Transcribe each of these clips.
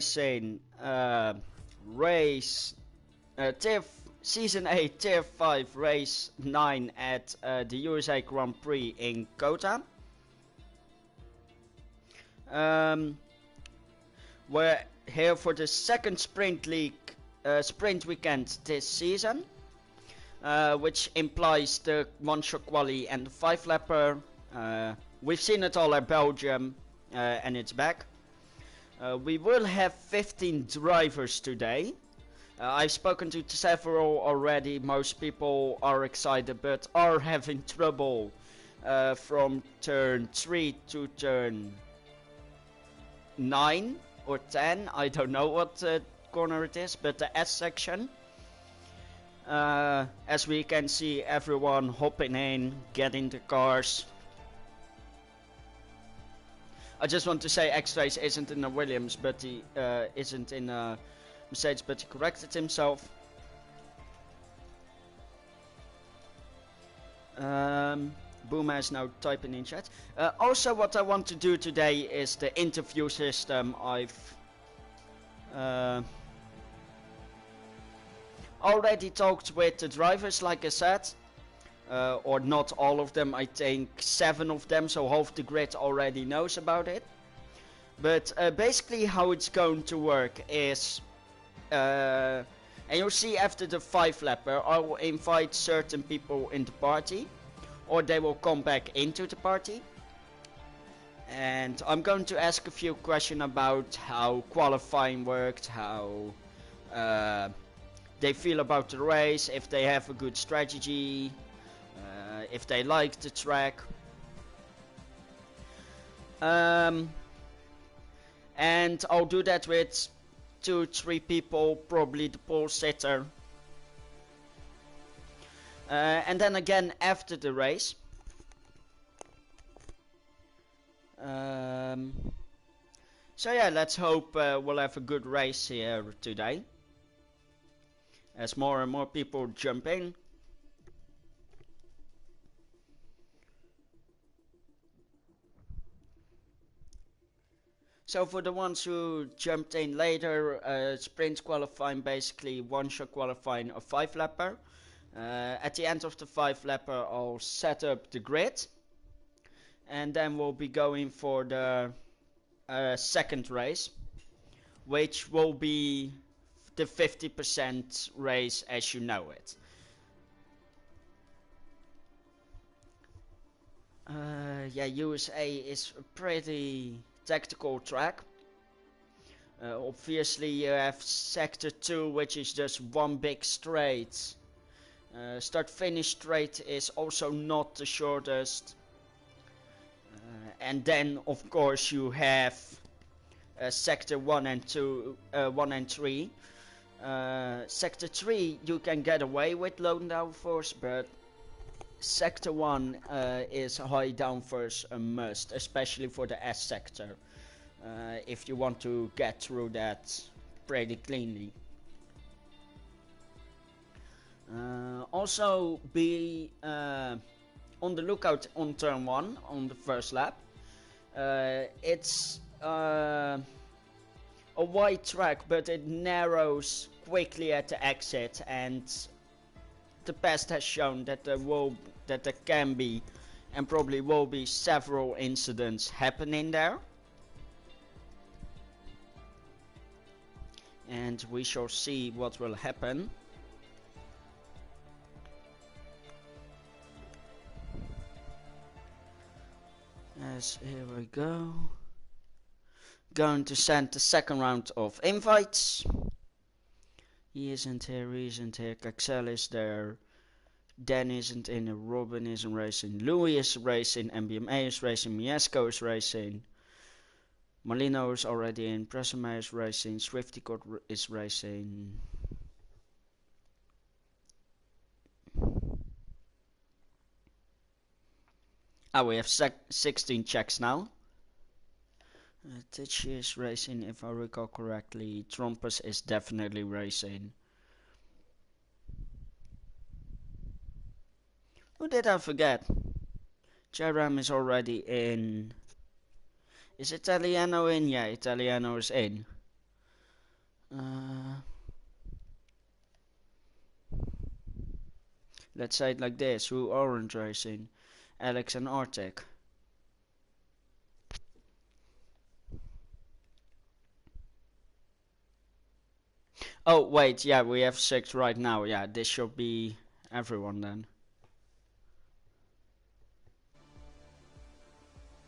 Racing race Season 8 Tier 5 Race 9 at the USA Grand Prix in Kota. We're here for the second sprint weekend this season, which implies the one-shot quali and the 5-lapper. We've seen it all at Belgium, and it's back. We will have 15 drivers today. I've spoken to several already. Most people are excited but are having trouble from turn 3 to turn 9 or 10. I don't know what corner it is, but the S section. As we can see, everyone hopping in, getting the cars. I just want to say X-Race isn't in a Williams, but he isn't in a Mercedes, but he corrected himself. Bouma is now typing in chat. Also, what I want to do today is the interview system. I've already talked with the drivers, like I said. Or not all of them, I think 7 of them, so half the grid already knows about it. But basically how it's going to work is, and you'll see after the 5-lapper, I will invite certain people in the party, or they will come back into the party. And I'm going to ask a few questions about how qualifying worked, how they feel about the race, if they have a good strategy, if they like the track. And I'll do that with 2-3 people, probably the pole sitter. And then again after the race. So yeah, let's hope we'll have a good race here today, as more and more people jump in. So for the ones who jumped in later, sprint qualifying, basically one-shot qualifying, a 5-lapper. At the end of the 5-lapper, I'll set up the grid, and then we'll be going for the second race, which will be the 50% race as you know it. Yeah, USA is a pretty tactical track. Obviously you have sector 2, which is just one big straight. Start-finish straight is also not the shortest. And then of course you have sector 1 and 2, 1 and 3. Sector 3 you can get away with low downforce, but sector 1 is high downforce a must, especially for the S sector, if you want to get through that pretty cleanly. Also be on the lookout on turn 1 on the first lap. It's a wide track, but it narrows quickly at the exit, and the past has shown that there can be and probably will be several incidents happening there. And we shall see what will happen. Yes, here we go. Going to send the second round of invites. He isn't here, Krexel is there, Dan isn't in, Robin isn't racing, Louis is racing, MBMA is racing, Miesco is racing, Molino is already in, Presuma is racing, Swiftycott is racing. We have 16 checks now. Tichy is racing, if I recall correctly. Trompus is definitely racing. Who did I forget? Jerem is already in. Is Italiano in? Yeah, Italiano is in. Let's say it like this: who Orange Racing, Alex and Arctic. Oh wait, yeah, we have 6 right now. Yeah, this should be everyone then.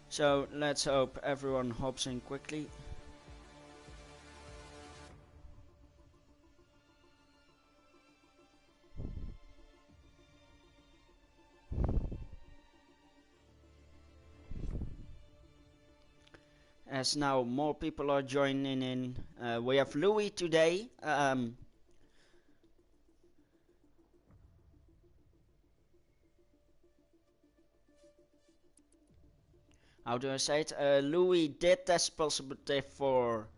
So let's hope everyone hops in quickly. As now more people are joining in. We have Louis today. How do I say it? Louis did test positive for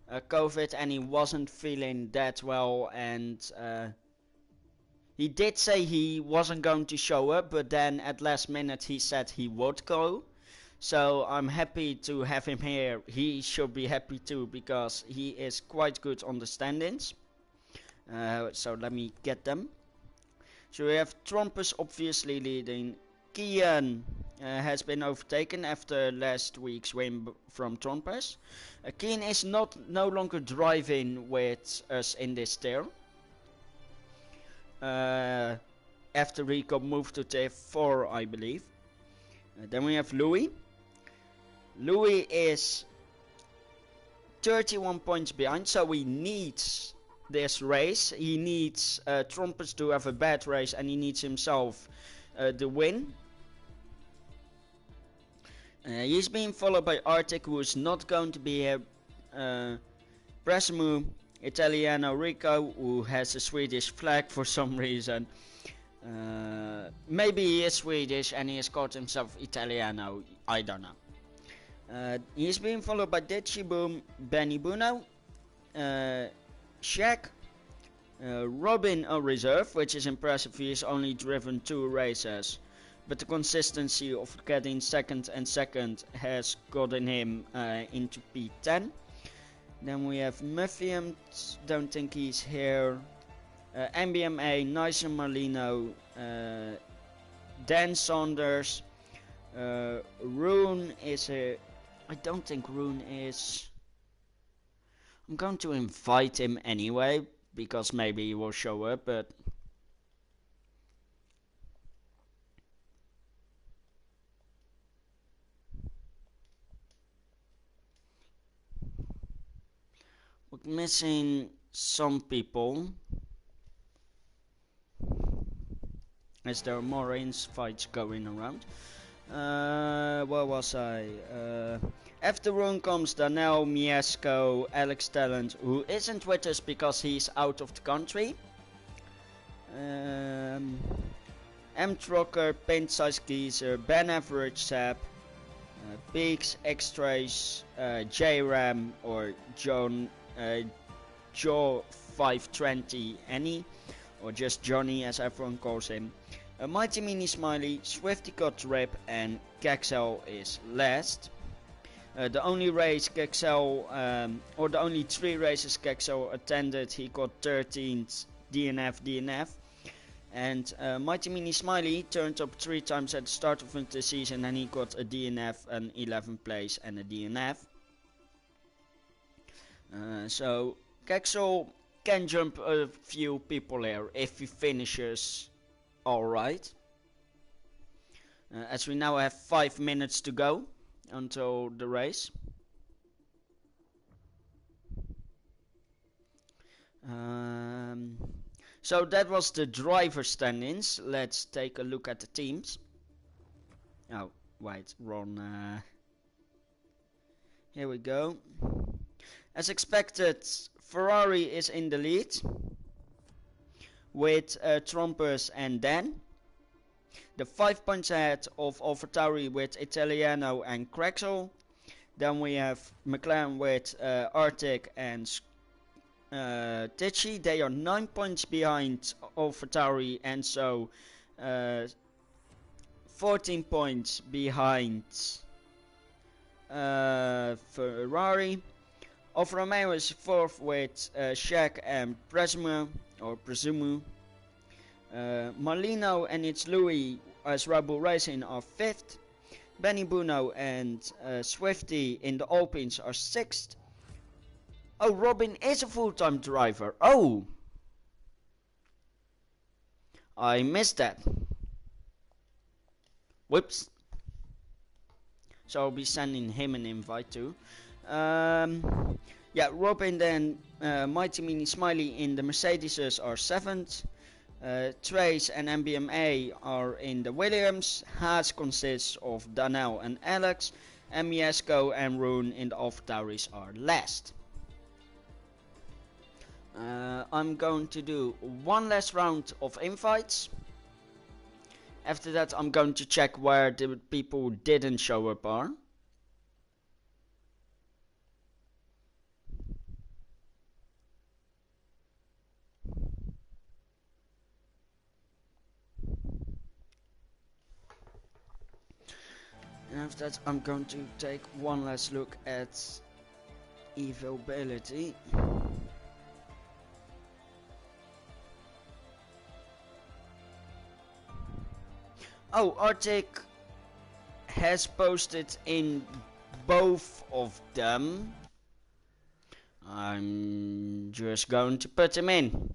COVID and he wasn't feeling that well, and he did say he wasn't going to show up, but then at last minute he said he would go. So I'm happy to have him here. He should be happy too, because he is quite good on the stand-ins. So let me get them. So we have Trumpus obviously leading. Kian has been overtaken after last week's win from Trumpus. Kian is no longer driving with us in this tier. After Rico moved to tier 4, I believe. Then we have Louis. Louis is 31 points behind, so he needs this race. He needs Trumpus to have a bad race, and he needs himself the win. He's being followed by Arctic, who is not going to be here. Presimu, Italiano Rico, who has a Swedish flag for some reason. Maybe he is Swedish and he has called himself Italiano, I don't know. He's being followed by Ditchiboom, Benny Buno, Shaq, Robin a reserve, which is impressive. He has only driven 2 races, but the consistency of getting second and second has gotten him into P10. Then we have Muffium, don't think he's here. MBMA, Nice and Marlino, Dan Saunders, Rune is a... I don't think Rune is... I'm going to invite him anyway, because maybe he will show up, but... We're missing some people, as there are more range fights going around. Where was I? After Rune comes Danel, Miesco, Alex Talent, who isn't with us because he's out of the country. M-Trucker, Paint Size Geezer, Ben Average Sap, Peaks, X-Trace, J-Ram or John, Joe 520 Annie, or just Johnny as everyone calls him. Mighty Mini Smiley, Swifty got Rip, and Krexel is last. The only race Krexel, or the only 3 races Krexel attended, he got 13th DNF. And Mighty Mini Smiley turned up 3 times at the start of the season, and he got a DNF, an 11th place, and a DNF. So Krexel can jump a few people here if he finishes alright. As we now have 5 minutes to go until the race. So that was the driver stand-ins. Let's take a look at the teams. Oh, wait, wrong. Here we go. As expected, Ferrari is in the lead with Trumpus and Dan. The 5 points ahead of AlphaTauri with Italiano and Krexel. Then we have McLaren with Arctic and Tichy. They are 9 points behind AlphaTauri, and so 14 points behind Ferrari. Alfa Romeo is fourth with Shaq and Presumu. Marlino and it's Louis as Red Bull Racing are fifth. Benny Buno and Swifty in the Alpines are sixth. Oh, Robin is a full-time driver. Oh! I missed that. Whoops. So I'll be sending him an invite too. Yeah, Robin then Mighty Mini Smiley in the Mercedes are seventh. Trace and MBMA are in the Williams. Haas consists of Danel and Alex. And Miesco and Rune in the AlphaTauris are last. I'm going to do one last round of invites. After that I'm going to check where the people who didn't show up are. And after that I'm going to take one last look at availability. Oh, Arctic has posted in both of them. I'm just going to put him in.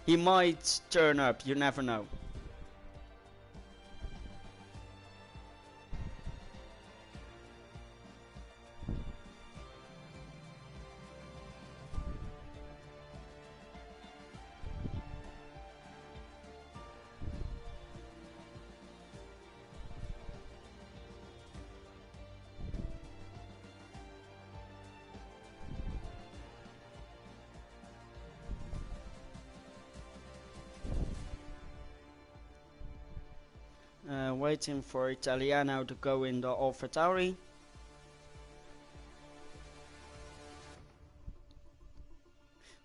He might turn up, you never know. Waiting for Italiano to go in the AlphaTauri.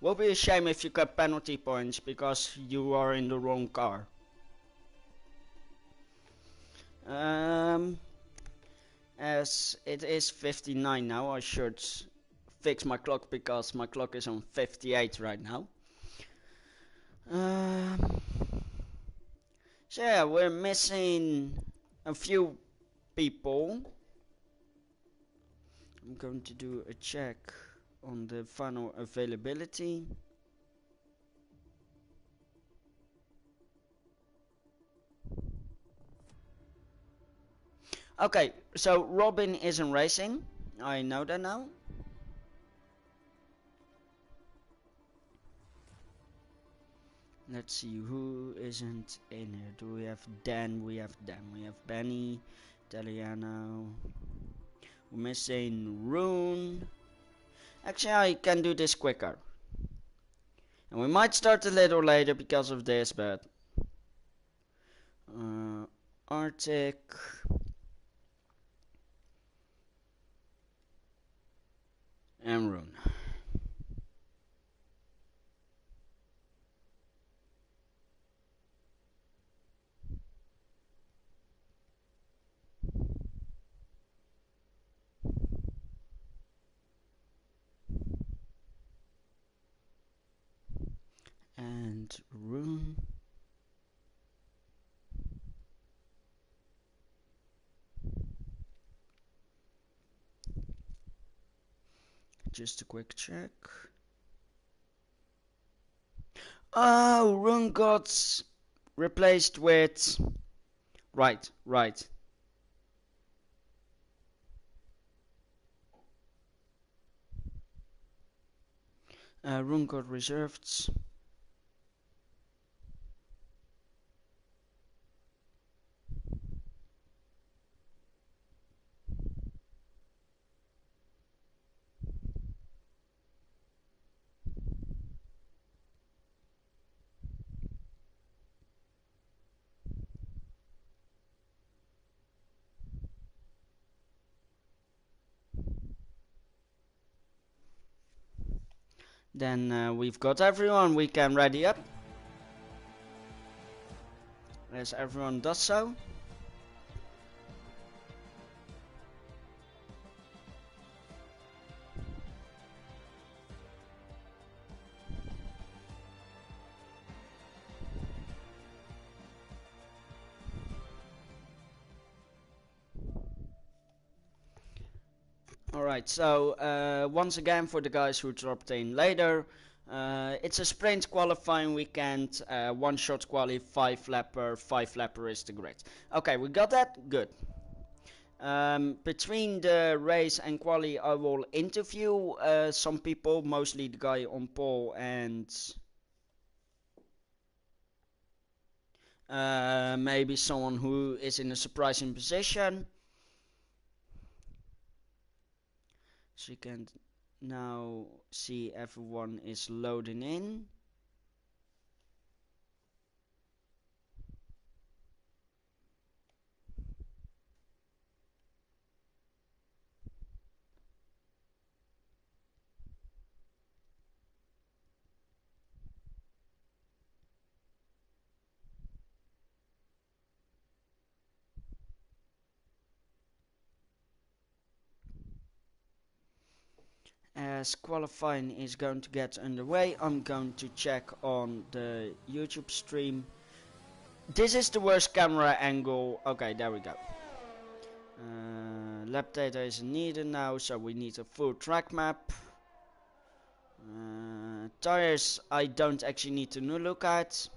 Will be a shame if you got penalty points because you are in the wrong car. As it is 59 now, I should fix my clock because my clock is on 58 right now. So yeah, we're missing a few people. I'm going to do a check on the final availability. Okay, so Robin isn't racing. I know that now. Let's see who isn't in here. Do we have Dan? We have Dan. We have Benny, Italiano. We're missing Rune. Actually, I can do this quicker. And we might start a little later because of this, but Arctic. And Rune. And Rune. Just a quick check. Oh, Rune got replaced with... Right. Rune got reserved. Then we've got everyone, we can ready up. As everyone does so. Alright, so once again for the guys who dropped in later, it's a sprint qualifying weekend, one shot quali, 5 lapper is the grid. Okay, we got that? Good. Between the race and quali I will interview some people, mostly the guy on pole and maybe someone who is in a surprising position. So you can now see everyone is loading in. As qualifying is going to get underway, I'm going to check on the YouTube stream. This is the worst camera angle. Okay, there we go. Lap data is needed now, so we need a full track map. Tires I don't actually need to look at.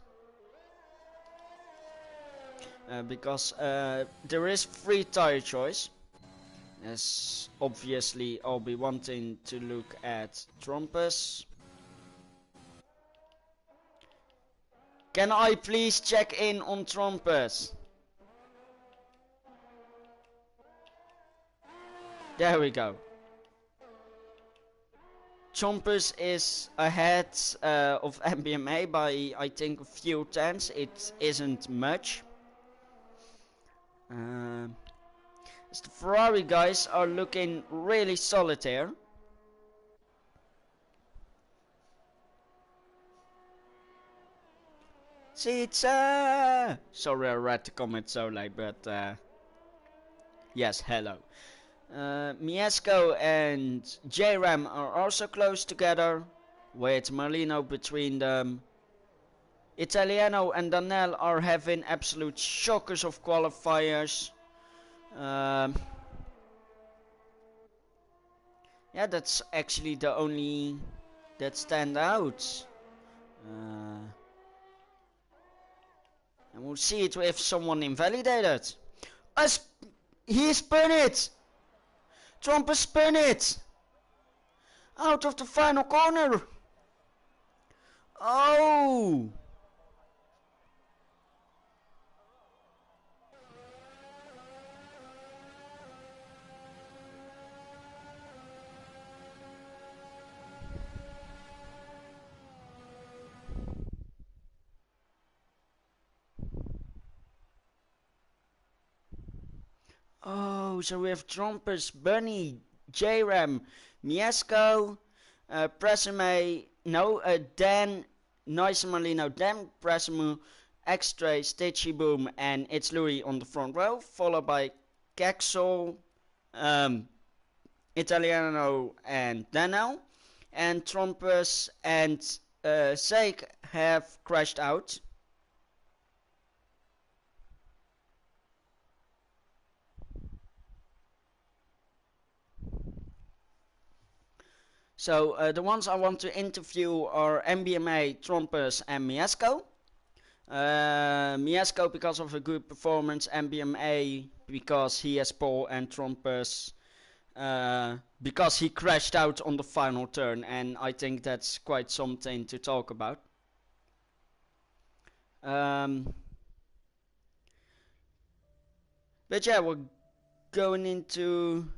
Because there is free tire choice. As obviously I'll be wanting to look at Trompus. Can I please check in on Trompus? There we go. Trompus is ahead of MBMA by I think a few tenths. It isn't much. The Ferrari guys are looking really solid here. Sorry I read the comment so late, but yes, hello. Miesco and JRAM are also close together, with Marlino between them. Italiano and Danel are having absolute shockers of qualifiers. Yeah, that's actually the only that stand out. And we'll see it if someone invalidated. He spun it! Trump spun it! Out of the final corner! Oh! Oh, so we have Trumpus, Bunny, JRAM, Miesco, Presume, Dan, Nice Marlino, Dan, Presume, X-Tray, SietseBouma, and It's Louis on the front row, followed by Krexel, Italiano, and Dano, and Trumpus and Seik have crashed out. So the ones I want to interview are MBMA, Trumpus, and Miesco. Miesco because of a good performance, MBMA because he has pole, and Trumpus because he crashed out on the final turn, and I think that's quite something to talk about. But yeah, we're going into...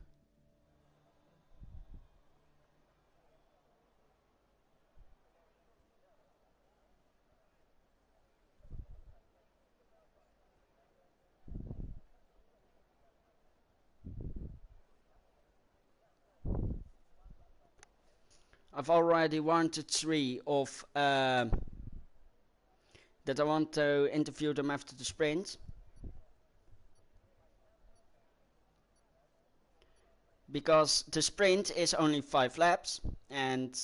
I've already wanted 3 of that I want to interview them after the sprint. Because the sprint is only 5 laps, and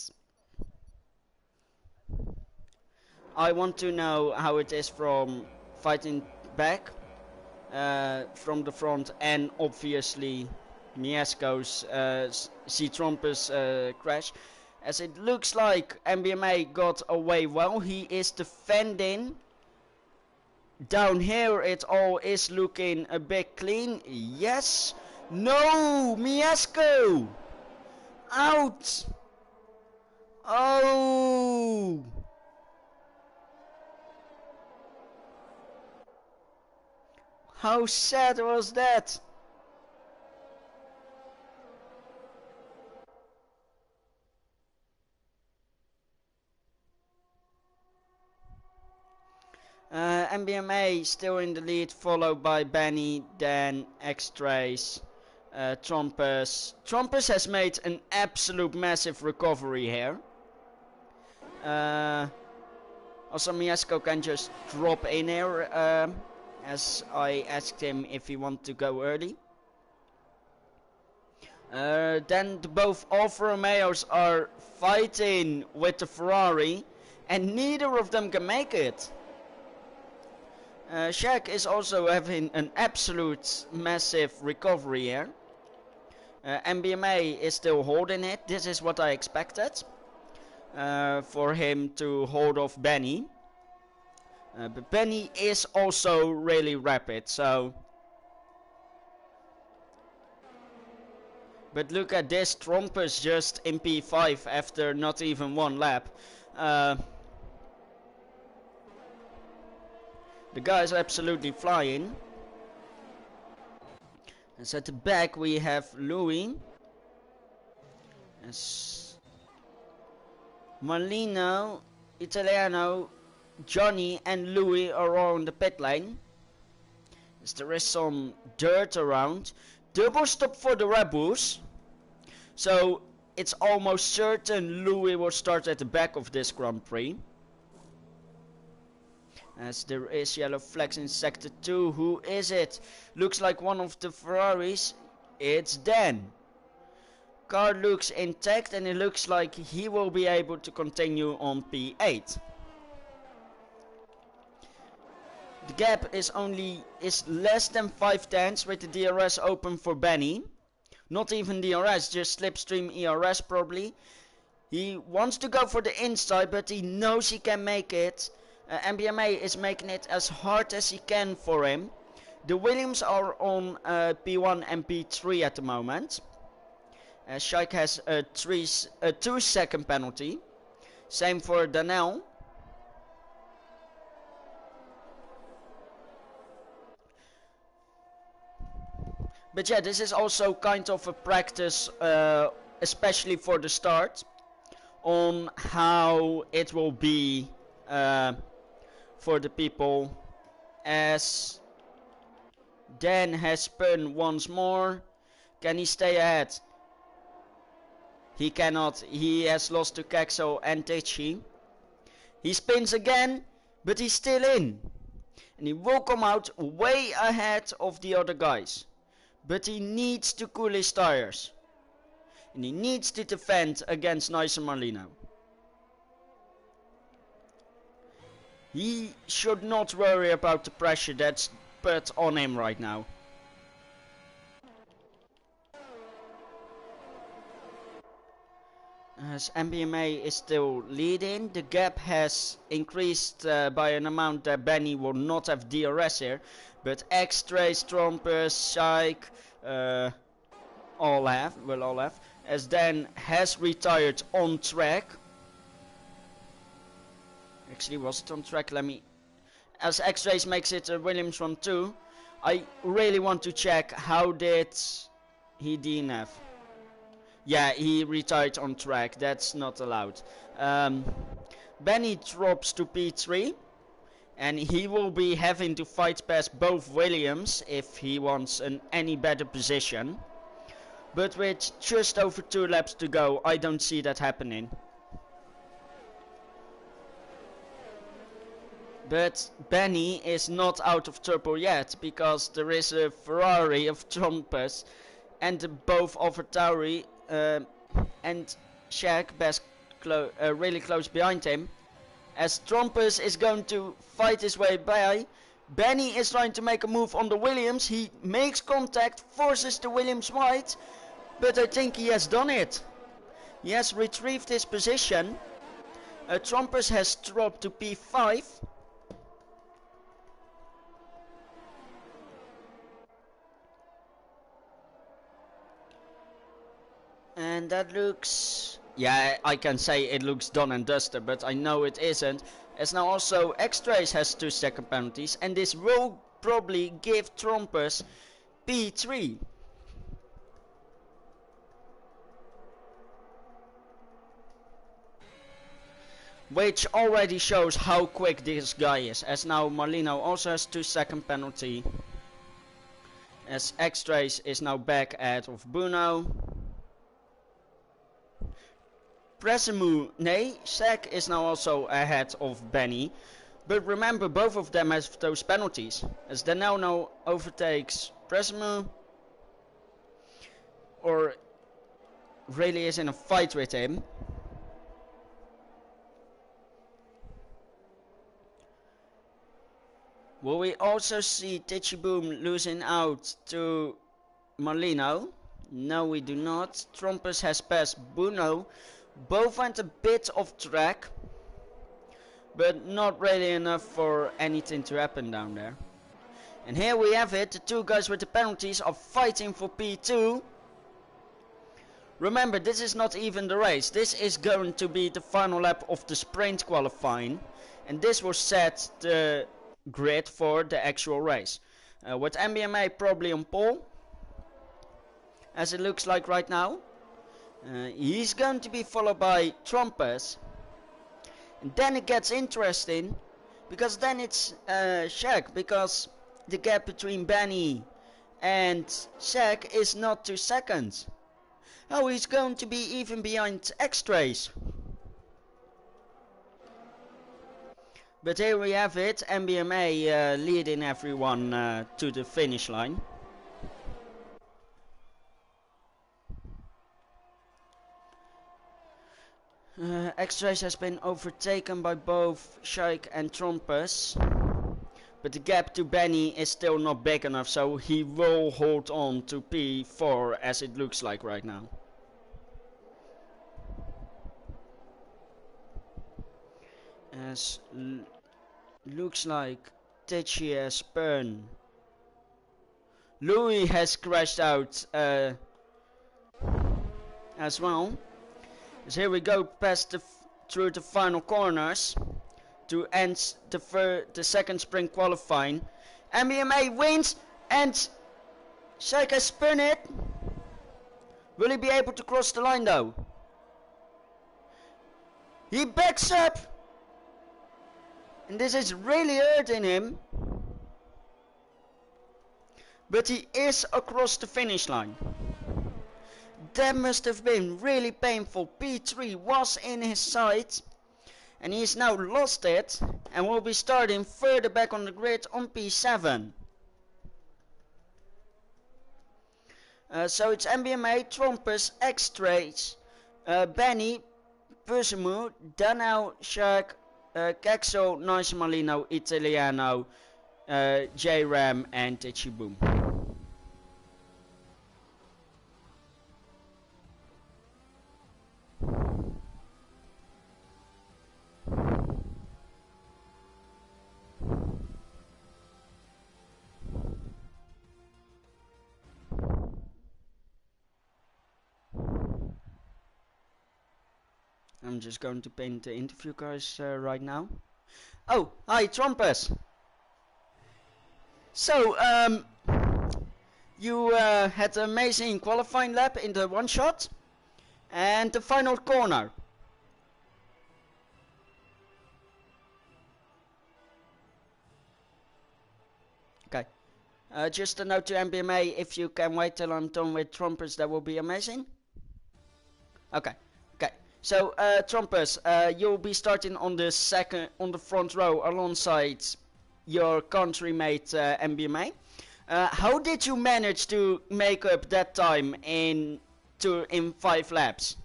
I want to know how it is from fighting back from the front, and obviously Miesco's C-Trompus crash. As it looks like MBMA got away well. He is defending. Down here it all is looking a bit clean. Yes. No! Miesco! Out! Oh! How sad was that? MBMA still in the lead, followed by Benny, then X-Trace, Trompus. Trompus has made an absolute massive recovery here. Also Miesco can just drop in here, as I asked him if he wanted to go early. Then both Alfa Romeos are fighting with the Ferrari, and neither of them can make it. Shaq is also having an absolute massive recovery here. MBMA is still holding it. This is what I expected. For him to hold off Benny. But Benny is also really rapid, so... But look at this, Trompus just in P5 after not even one lap. The guy's absolutely flying. And at the back we have Louis. As Marlino, Italiano, Johnny and Louis are all in the pit lane. As there is some dirt around. Double stop for the Red Bulls. So it's almost certain Louis will start at the back of this Grand Prix. As there is yellow flags in sector 2. Who is it? Looks like one of the Ferraris. It's Dan. Car looks intact and it looks like he will be able to continue on P8. The gap is less than 5 tenths with the DRS open for Benny. Not even DRS, just slipstream ERS probably. He wants to go for the inside, but he knows he can make it. MBMA is making it as hard as he can for him. The Williams are on P1 and P3 at the moment. Shaik has a 2-second penalty. Same for Daniel. But yeah, this is also kind of a practice, especially for the start, on how it will be for the people. As Dan has spun once more. Can he stay ahead? He cannot. He has lost to Krexel and Tichy. He spins again, but he's still in. And he will come out way ahead of the other guys. But he needs to cool his tires. And he needs to defend against Nice and Marlino. He should not worry about the pressure that's put on him right now. As MBMA is still leading, the gap has increased by an amount that Benny will not have DRS here. But X-Trace, Trompus, Shaik, all have. As Dan has retired on track. Actually, was it on track? As X-Trace makes it a Williams 1-2, I really want to check how did he DNF. Yeah, he retired on track. That's not allowed. Benny drops to P3. And he will be having to fight past both Williams if he wants any better position. But with just over 2 laps to go, I don't see that happening. But Benny is not out of trouble yet, because there is a Ferrari of Trompus and both AlphaTauri and Shaq really close behind him. As Trompus is going to fight his way by, Benny is trying to make a move on the Williams. He makes contact, forces the Williams wide, but I think he has done it. He has retrieved his position. Trompers has dropped to P5. And that looks... yeah, I can say it looks done and dusted, but I know it isn't. As now also X-Trace has 2 second penalties, and this will probably give Trompers P3. Which already shows how quick this guy is, as now Marlino also has 2 second penalty. As X-Trace is now back ahead of Bruno. Shaq is now also ahead of Benny. But remember, both of them have those penalties. As Denel now overtakes Presimu. Or really is in a fight with him. Will we also see SietseBoum losing out to Marlino? No, we do not. Trompers has passed Bruno. Both went a bit off track, but not really enough for anything to happen down there. And here we have it. The 2 guys with the penalties are fighting for P2. Remember, this is not even the race. This is going to be the final lap of the sprint qualifying, and this will set the grid for the actual race. With MBMA probably on pole, as it looks like right now. He's going to be followed by Trompers. And then it gets interesting, because then it's Shaq, because the gap between Benny and Shaq is not 2 seconds. Oh, he's going to be even behind X-Trace. But here we have it, MBMA leading everyone to the finish line. X-Trace has been overtaken by both Shaik and Trompers, but the gap to Benny is still not big enough, so he will hold on to P4 as it looks like right now. As looks like Tichy has spun. Louis has crashed out as well. So here we go past through the final corners to end the second sprint qualifying. MBMA wins and Shaik has spun it. Will he be able to cross the line though? He backs up. And this is really hurting him. But he is across the finish line. That must have been really painful. P3 was in his sight. And he's now lost it. And will be starting further back on the grid on P7. So it's MBMA, Trompers, X-Trace, Benny, Persimu, Danau, Shark, Krexel, Nice Marlino, Italiano, J-Ram and SietseBoum. I'm just going to paint the interview guys right now. Oh, hi Trompers. So, you had an amazing qualifying lap in the one shot and the final corner. Okay. Just a note to MBMA, if you can wait till I'm done with Trompers, that will be amazing. Okay. So, Trompers, you'll be starting on the front row alongside your countrymate MBMA. How did you manage to make up that time in 5 laps?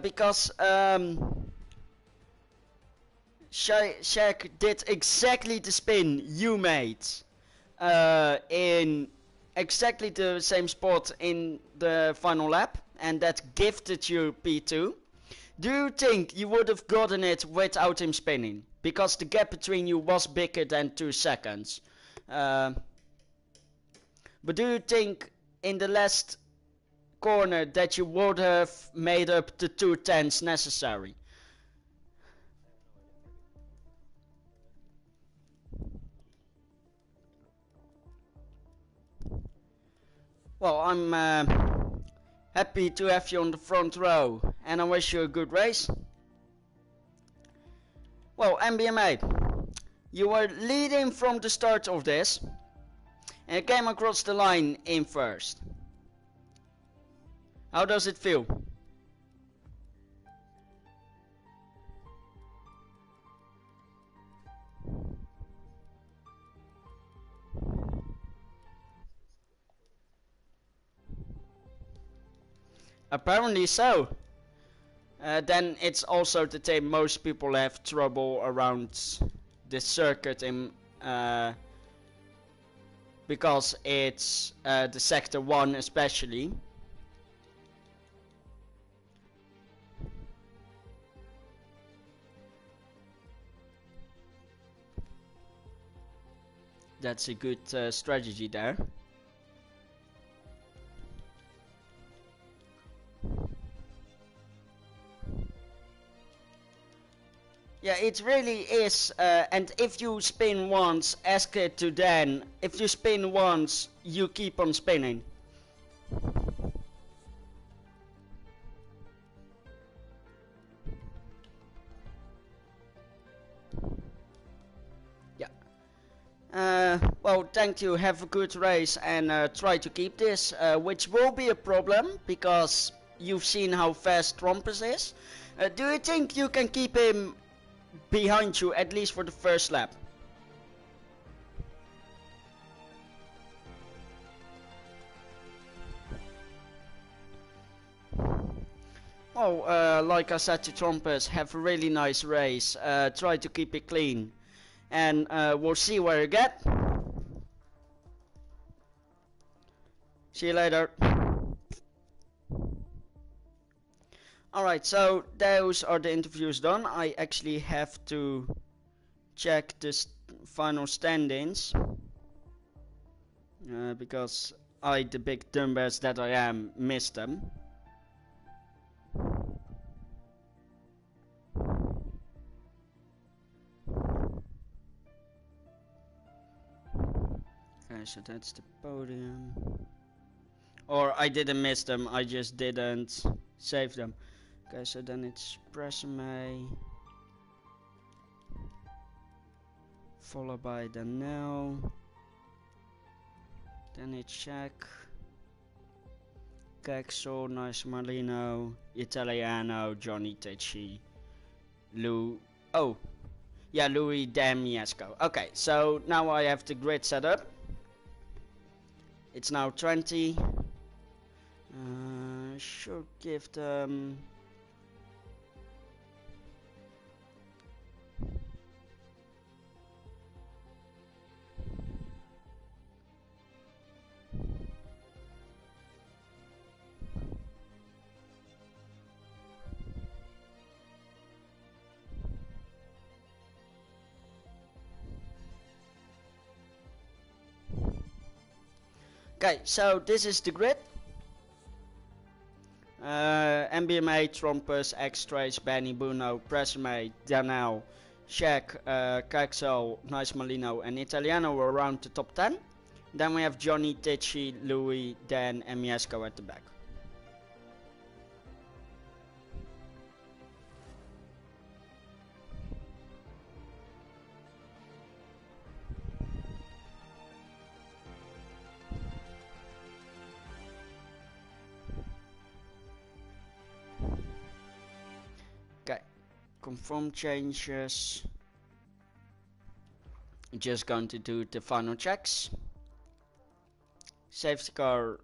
because Shaq did exactly the spin you made in exactly the same spot in the final lap, and that gifted you P2. Do you think you would have gotten it without him spinning? Because the gap between you was bigger than 2 seconds. But do you think in the last corner that you would have made up the 2 tenths necessary? Well, I'm happy to have you on the front row, and I wish you a good race. Well, MBMA, you were leading from the start of this, and you came across the line in first. How does it feel? Apparently so. Then it's also the time most people have trouble around this circuit in because it's the sector 1 especially. That's a good strategy there. Yeah, it really is, and if you spin once, ask it to Dan. If you spin once, you keep on spinning. Yeah. Well, thank you, have a good race, and try to keep this, which will be a problem, because you've seen how fast Trompus is. Do you think you can keep him behind you at least for the first lap? Well, like I said to Trompus, have a really nice race, try to keep it clean, and we'll see where you get. See you later. Alright, so those are the interviews done. I actually have to check the final standings, because I, the big dumbass that I am, missed them. Okay, so that's the podium. Or I didn't miss them, I just didn't save them. Okay, so then it's Presame, followed by Daniel, then it's Shaq, Krexel, Nice Marlino, Italiano, Johnny Tecci, Louis Damiesco. Okay, so now I have the grid set up. It's now 20. Should give them okay, so this is the grid. MBMA, Trompus, X-Trace, Benny, Bruno, Presame, Danel, Shaq, Krexel, Nice Molino, and Italiano were around the top 10. Then we have Johnny, Ticci, Louis, Dan, and Miesco at the back. Confirm changes. Just going to do the final checks. Safety car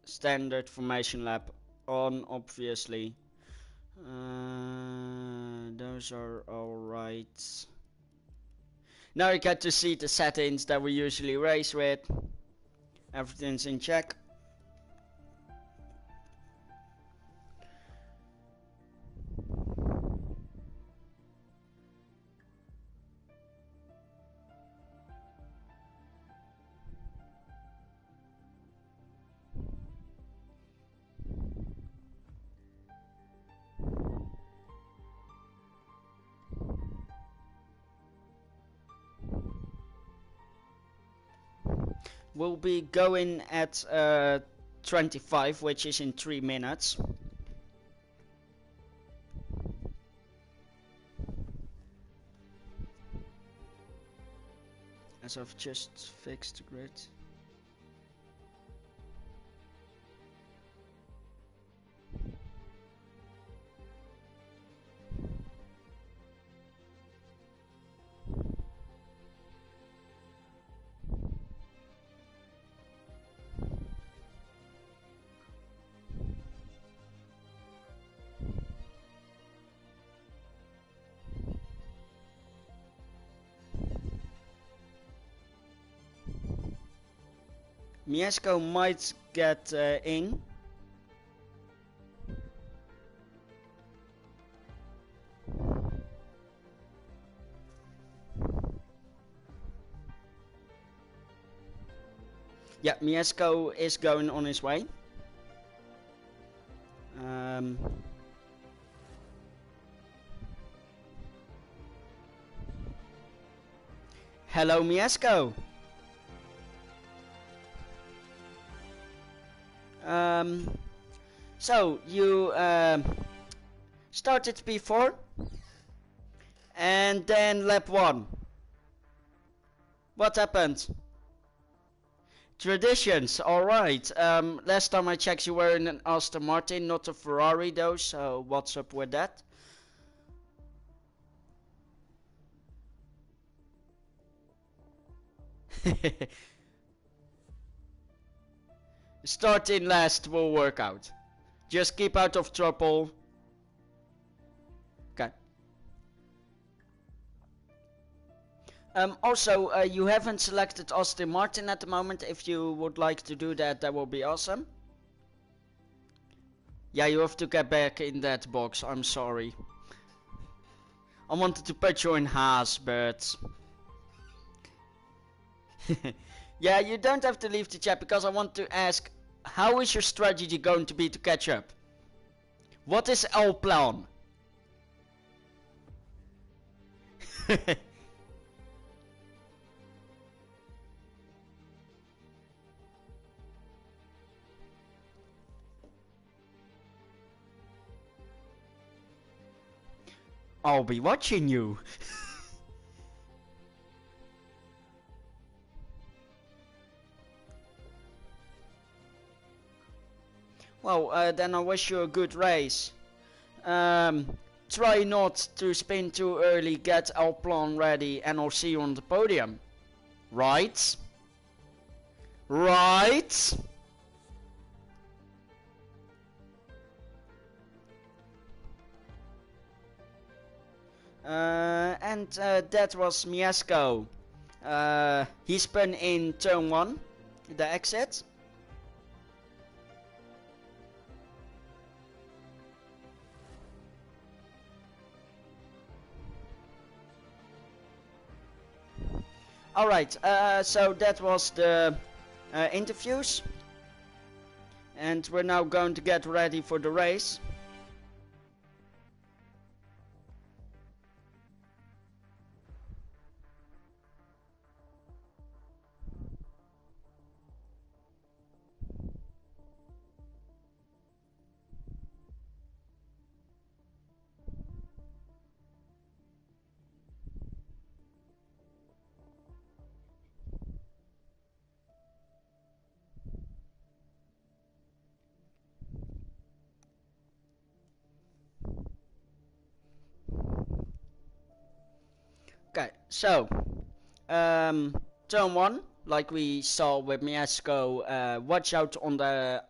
standard formation lap on, obviously. Those are alright. Now you get to see the settings that we usually race with. Everything's in check. We'll be going at 25, which is in 3 minutes. As I've just fixed the grid. Mieszko might get in. Yeah, Mieszko is going on his way. Hello, Mieszko. So you started P4 and then lap 1. What happened? Traditions, alright. Last time I checked you were in an Aston Martin, not a Ferrari though, so what's up with that? Starting last will work out. Just keep out of trouble. Okay. Also, you haven't selected Aston Martin at the moment. If you would like to do that, that will be awesome. Yeah, you have to get back in that box. I'm sorry. I wanted to put you in Haas, but... Yeah, you don't have to leave the chat because I want to ask, how is your strategy going to be to catch up? What is our plan? I'll be watching you. Well, then I wish you a good race. Try not to spin too early, get our plan ready, and I'll see you on the podium. Right? Right? And that was Mieszko. He spun in turn 1, the exit. Alright, so that was the interviews. And we're now going to get ready for the race. Okay, so turn 1, like we saw with Mieszko, watch out on the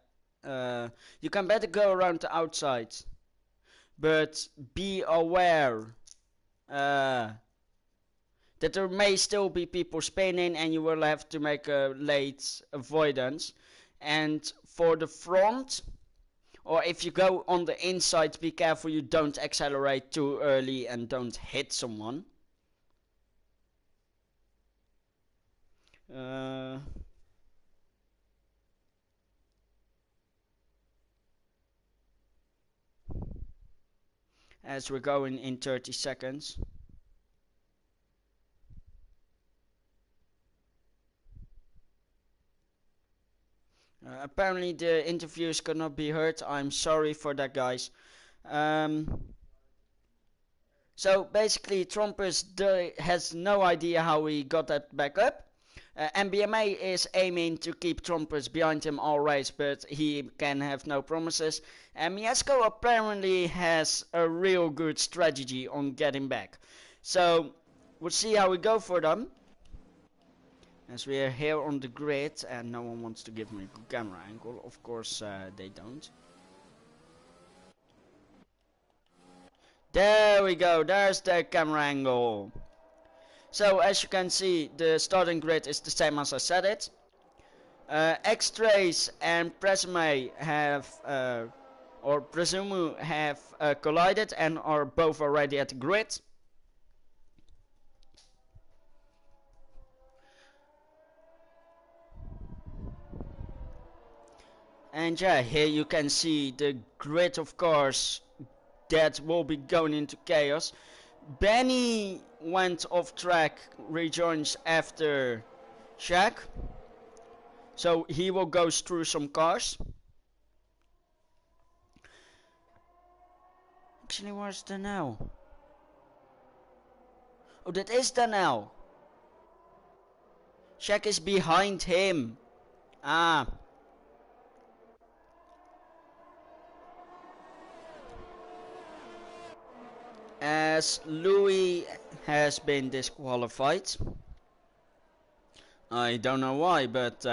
you can better go around the outside. but be aware that there may still be people spinning and you will have to make a late avoidance. And for the front, or if you go on the inside, be careful you don't accelerate too early and don't hit someone. As we're going in 30 seconds. Apparently the interviews could not be heard. I'm sorry for that, guys. So basically Trumpus has no idea how he got that back up. MBMA is aiming to keep Trumpus behind him all race, but he can have no promises. And Miesco apparently has a real good strategy on getting back. So we'll see how we go for them. As we are here on the grid and no one wants to give me a camera angle. Of course they don't. There we go, there's the camera angle. So as you can see, the starting grid is the same as I said it. X-Trace and Presume have, collided and are both already at the grid. And yeah, here you can see the grid, of course, that will be going into chaos. Benny went off track, rejoins after Shaq. So he will go through some cars. Actually, where's Danel? Oh, that is Danel. Shaq is behind him. Ah. As Louis has been disqualified. I don't know why, but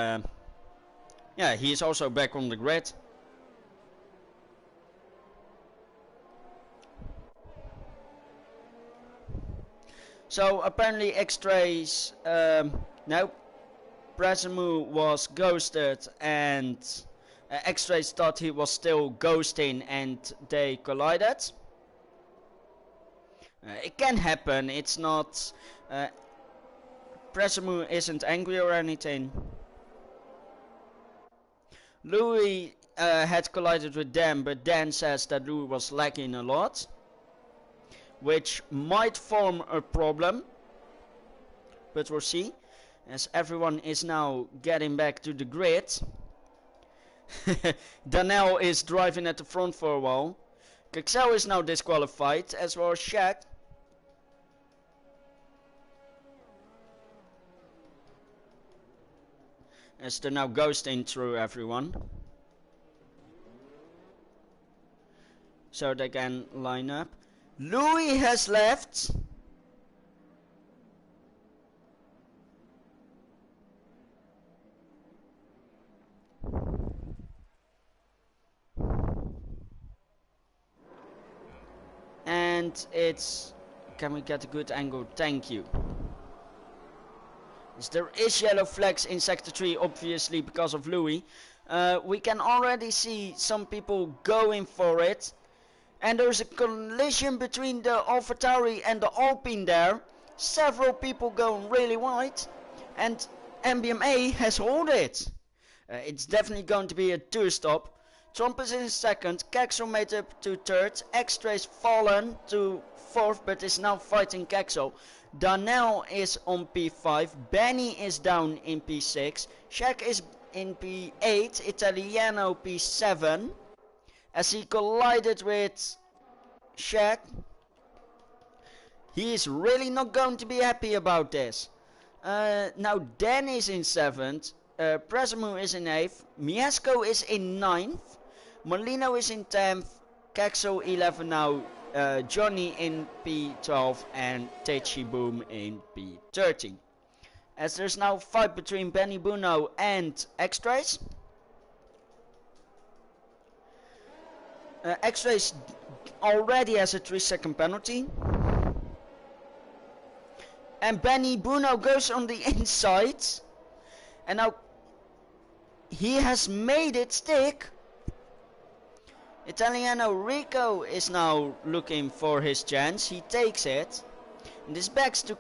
yeah, he's also back on the grid. So apparently X-Trace, no, Presumu was ghosted and X-Trace thought he was still ghosting and they collided. It can happen, it's not... Presumu isn't angry or anything. Louis had collided with Dan, but Dan says that Louis was lagging a lot. Which might form a problem. But we'll see. As everyone is now getting back to the grid. Danel is driving at the front for a while. Krexel is now disqualified, as well as Shaq. As they're now ghosting through everyone. So they can line up. Louis has left. And it's... Can we get a good angle? Thank you. There is yellow flags in Sector 3, obviously because of Louis. We can already see some people going for it. And there's a collision between the AlphaTauri and the Alpine there. Several people going really wide. And MBMA has hold it. It's definitely going to be a two-stop. Trump is in second. Krexel made up to third. X-Trace fallen to fourth, but is now fighting Krexel. Danel is on P5, Benny is down in P6, Shaq is in P8, Italiano P7, as he collided with Shaq. He is really not going to be happy about this. Now Dan is in 7th, Presumu is in 8th, Miesco is in 9th, Molino is in 10th, Krexel 11 now. Johnny in P12 and SietseBouma in P13. As there's now a fight between Benny Buno and X-Trace. X-Rays already has a 3-second penalty. And Benny Bruno goes on the inside. And now he has made it stick. Italiano Rico is now looking for his chance. He takes it. And this begs the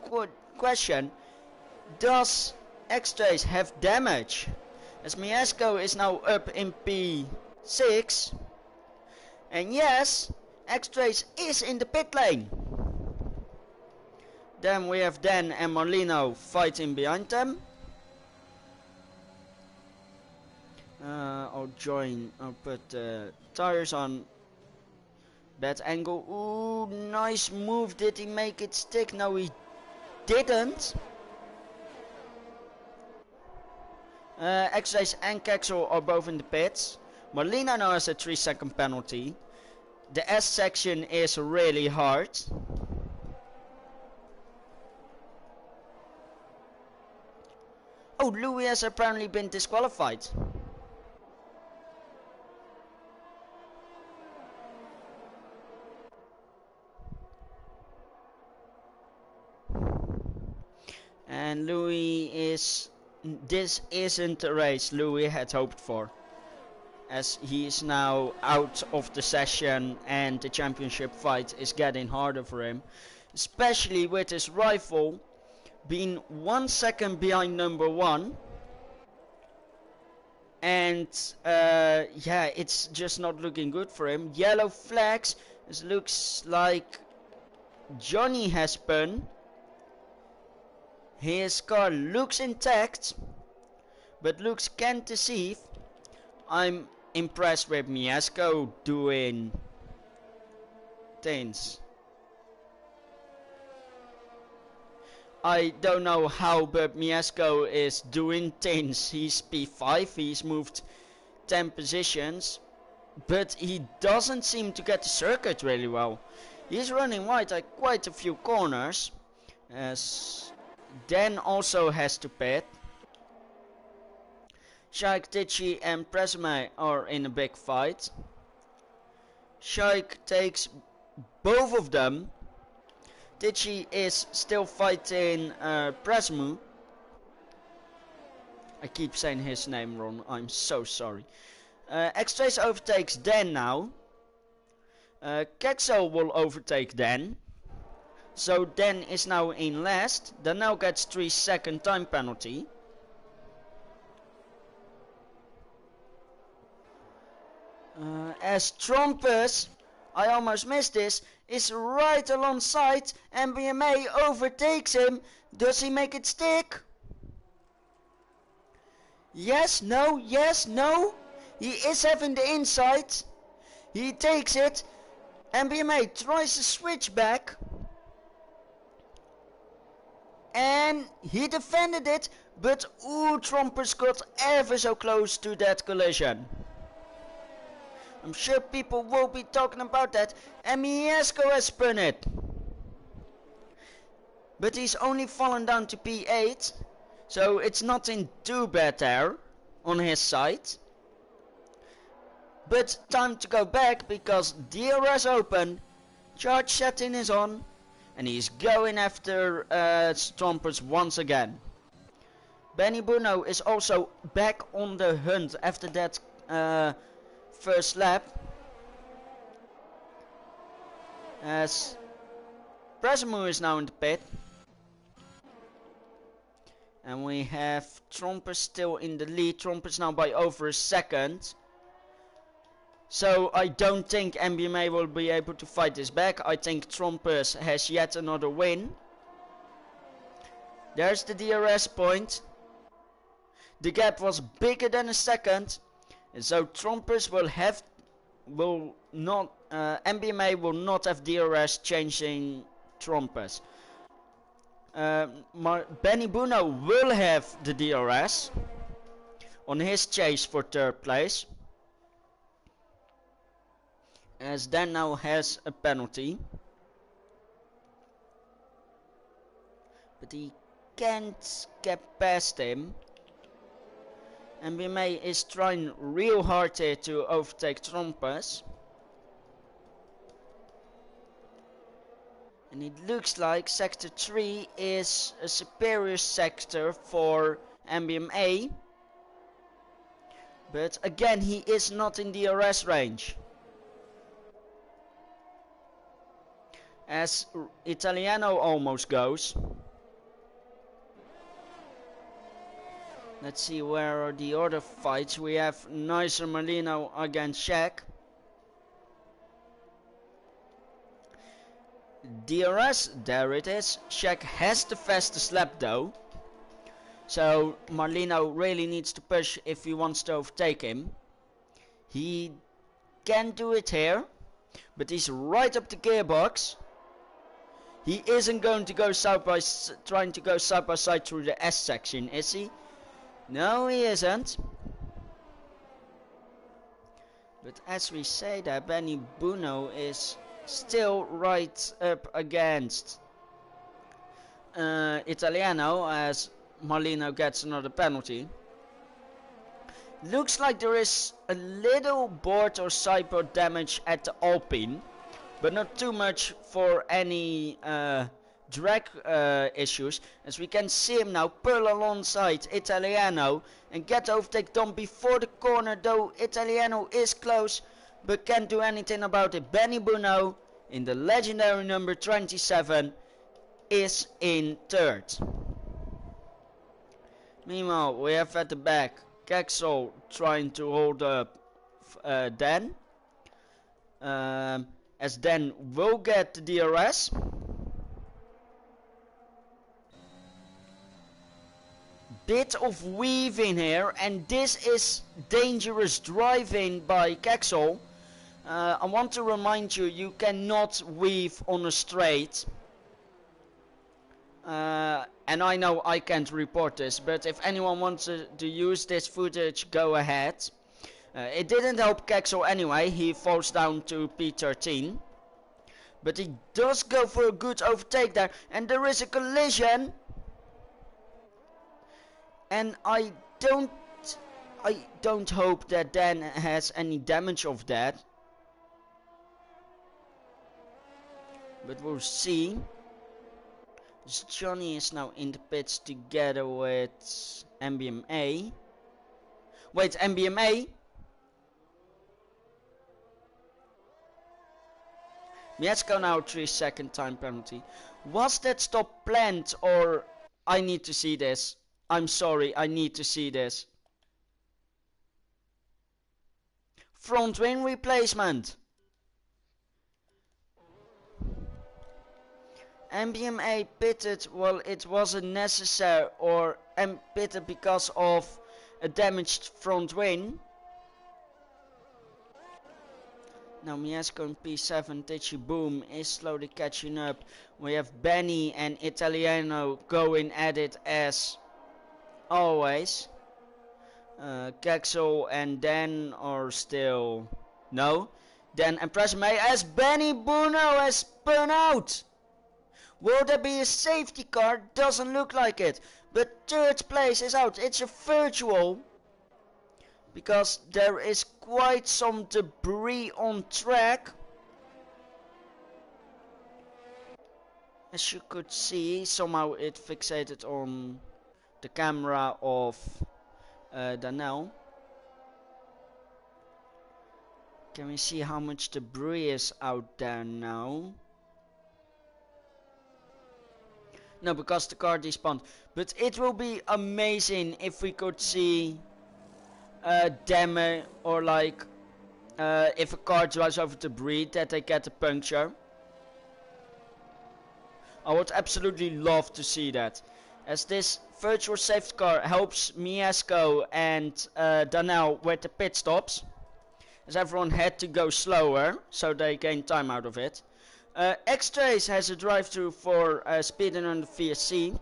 question, does X-Trace have damage? As Miesco is now up in P6. And yes, X-Trace is in the pit lane. Then we have Dan and Marlino fighting behind them. I'll put the tires on. Bad angle. Ooh, nice move. Did he make it stick? No, he didn't. X-Race and Krexel are both in the pits. Marlino now has a 3-second penalty. The S section is really hard. Oh, Louis has apparently been disqualified. And this isn't the race Louis had hoped for, as he is now out of the session and the championship fight is getting harder for him, especially with his rival being 1 second behind number 1. And yeah, it's just not looking good for him. Yellow flags. It looks like Johnny has spun. His car looks intact, but looks can deceive. I'm impressed with Miesco doing things. I don't know how, but Miesco is doing things. He's P5, he's moved 10 positions, but he doesn't seem to get the circuit really well. He's running wide at quite a few corners, as Dan also has to pit. Shaik, Tichy and Presme are in a big fight. Shaik takes both of them. Tichy is still fighting Presmu. I keep saying his name wrong, I'm so sorry. X-Trace overtakes Dan now. Krexel will overtake Dan. So Dan is now in last. Dan now gets 3-second time penalty. As Trompus, I almost missed this, is right alongside and BMA overtakes him. Does he make it stick? Yes, no, yes, no. He is having the inside. He takes it. And BMA tries to switch back. And he defended it. But ooh, Trompus got ever so close to that collision. I'm sure people will be talking about that. And Miesco has spun it. But he's only fallen down to P8. So it's not in too bad there on his side. But time to go back because DRS open. Charge setting is on. And he's going after Stompers once again. Benny Bruno is also back on the hunt after that first lap. As Presmu is now in the pit. And we have Trompers still in the lead. Trompers now by over a second. So I don't think MBMA will be able to fight this back. I think Trompers has yet another win. There's the DRS point. The gap was bigger than a second. And so Trompers MBMA will not have DRS changing Trompers. Benny Bruno will have the DRS on his chase for third place. As Dan now has a penalty. But he can't get past him. MBMA is trying real hard here to overtake Trompers. And it looks like Sector 3 is a superior sector for MBMA. But again, he is not in DRS range. As Italiano almost goes. Let's see where are the other fights. We have Nicer Marlino against Shaq. DRS, there it is. Shaq has the fastest lap though. So Marlino really needs to push if he wants to overtake him. He can do it here. But he's right up the gearbox. He isn't going to go trying to go side by side through the S section, is he? No, he isn't. But as we say that, Benny Buno is still right up against Italiano as Marlino gets another penalty. Looks like there is a little board or sideboard damage at the Alpine, but not too much for any drag issues, as we can see him now pull alongside Italiano and get overtake done before the corner, though Italiano is close but can't do anything about it. Benny Buno in the legendary number 27 is in third. Meanwhile, we have at the back Krexel trying to hold up Dan, as Dan will get the DRS. Bit of weaving here, and this is dangerous driving by Krexel. I want to remind you, you cannot weave on a straight. And I know I can't report this, but if anyone wants to use this footage, go ahead. It didn't help Krexel anyway, he falls down to P13. But he does go for a good overtake there, and there is a collision. And I don't hope that Dan has any damage of that. But we'll see. Johnny is now in the pits together with MBMA. Wait, MBMA? Mieszko now 3-second time penalty. Was that stop planned, or I need to see this? I'm sorry, I need to see this. Front wing replacement. MBMA pitted, well, it wasn't necessary, or pitted because of a damaged front wing. Now Mieszko in P7, SietseBouma is slowly catching up. We have Benny and Italiano going at it as always. Krexel and Dan are still... No. Dan and Presame as Benny Buno has spun out. Will there be a safety car? Doesn't look like it. But third place is out. It's a virtual. Because there is quite some debris on track. As you could see, somehow it fixated on the camera of Daniel. Can we see how much debris is out there now? No, because the car despawned. But it will be amazing if we could see damage, or like if a car drives over debris, that they get a puncture. I would absolutely love to see that, as this virtual safety car helps Mieszko and Daniel with the pit stops, as everyone had to go slower, so they gain time out of it. X-Trace has a drive-through for speeding on the VSC.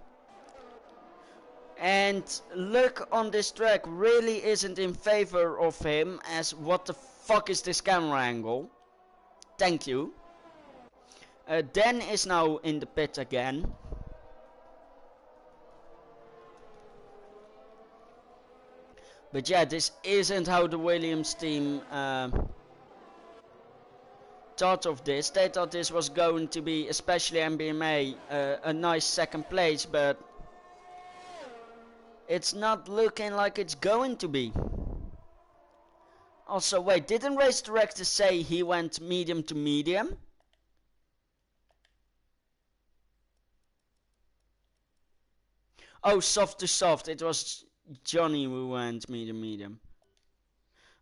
And luck on this track really isn't in favor of him, as what the fuck is this camera angle? Thank you. Dan is now in the pit again. But yeah, this isn't how the Williams team thought of this. They thought this was going to be, especially MBMA, a nice second place, but it's not looking like it's going to be. Also, wait, didn't race director say he went medium to medium? Oh, soft to soft. It was Johnny who went medium.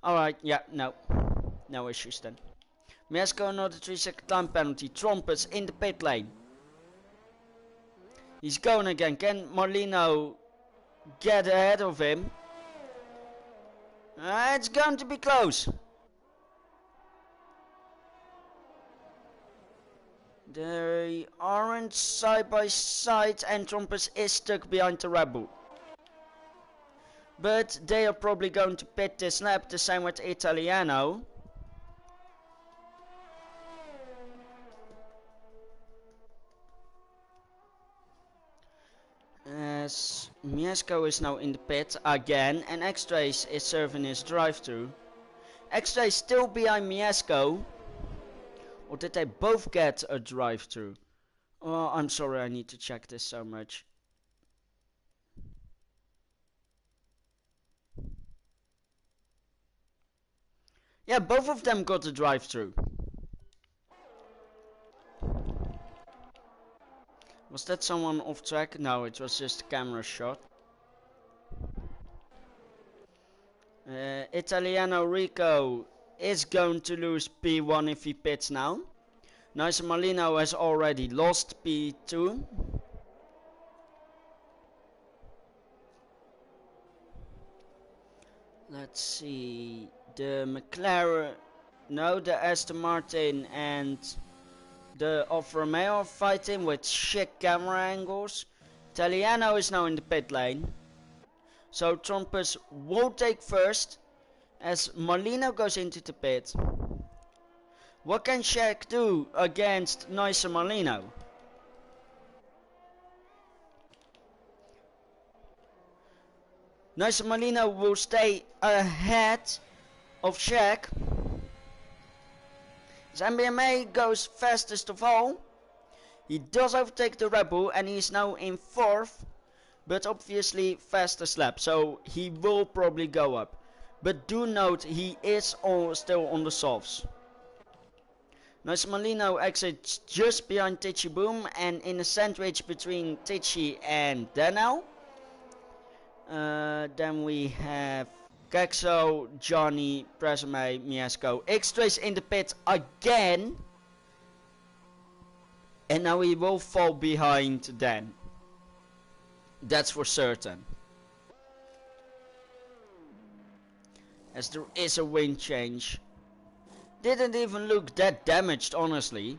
Alright, yeah, no issues then. Miesco, another 3-second time penalty. Trumpets in the pit lane. He's going again. Can Marlino get ahead of him? It's going to be close. They aren't side by side and Trumpets is stuck behind the Red Bull. But they are probably going to pit this lap, the same with Italiano. As Miesco is now in the pit again and X-Trace is serving his drive-thru. X-Trace still behind Miesco. Or did they both get a drive-thru? Oh, I'm sorry, I need to check this so much. Yeah, both of them got a drive-thru. Was that someone off track? No, it was just a camera shot. Italiano Rico is going to lose P1 if he pits now. Nice Marlino has already lost P2. Let's see. The McLaren, no, the Aston Martin and the Alfa Romeo are fighting with shit camera angles. Italiano is now in the pit lane. So Trumpus will take first as Marlino goes into the pit. What can Shaq do against Nice Marlino? Nice Marlino will stay ahead of Shaq. As MBMA goes fastest of all. He does overtake the Red Bull and he's now in 4th. But obviously fastest lap, so he will probably go up. But do note, he is still on the softs. Nice Marlino exits just behind SietseBouma and in a sandwich between Tichy and Daniel. Then we have Krexel, Johnny, Presume, Miesco. X-Trace in the pit again. And now he will fall behind Dan. That's for certain. As there is a wind change. Didn't even look that damaged, honestly.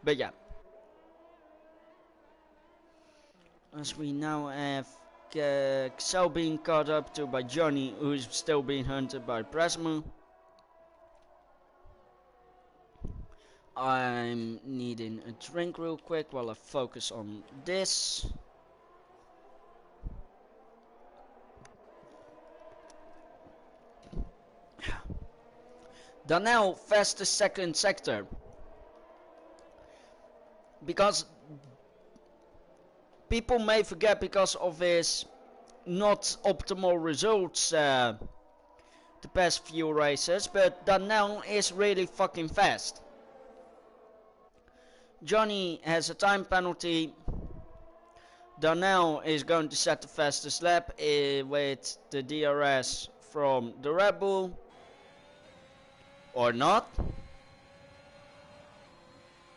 But yeah. As we now have Krexel being caught up to by Johnny, who's still being hunted by Presmu. I'm needing a drink real quick while I focus on this. Daniel fastest second sector. Because people may forget because of his not optimal results the past few races, but Daniel is really fucking fast. Johnny has a time penalty. Daniel is going to set the fastest lap with the DRS from the Red Bull. Or not?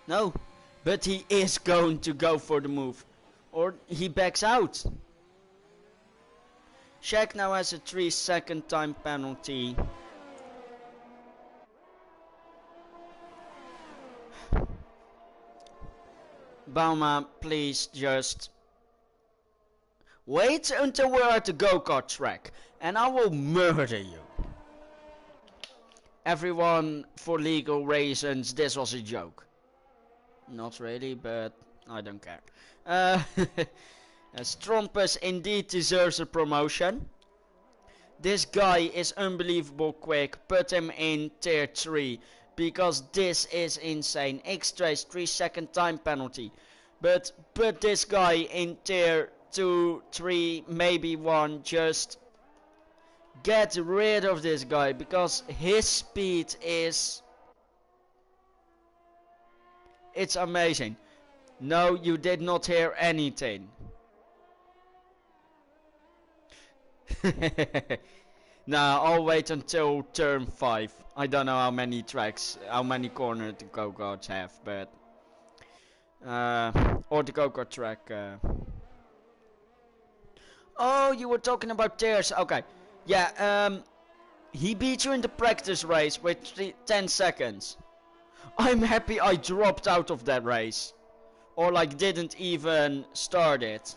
No, but he is going to go for the move. Or he backs out. Shaq now has a 3-second time penalty. Bouma, please just wait until we're at the go-kart track and I will murder you. Everyone, for legal reasons, this was a joke. Not really, but I don't care. Trumpus indeed deserves a promotion. This guy is unbelievable quick. Put him in tier 3 because this is insane. X-Trace 3-second time penalty. But put this guy in tier 2, 3, maybe 1. Just get rid of this guy because his speed is... it's amazing. No, you did not hear anything. Nah, I'll wait until turn 5. I don't know how many tracks, how many corners the go-karts have, but... or the go-kart track. Oh, you were talking about tiers. Okay. Yeah, he beat you in the practice race with 10 seconds. I'm happy I dropped out of that race. Or like didn't even start it.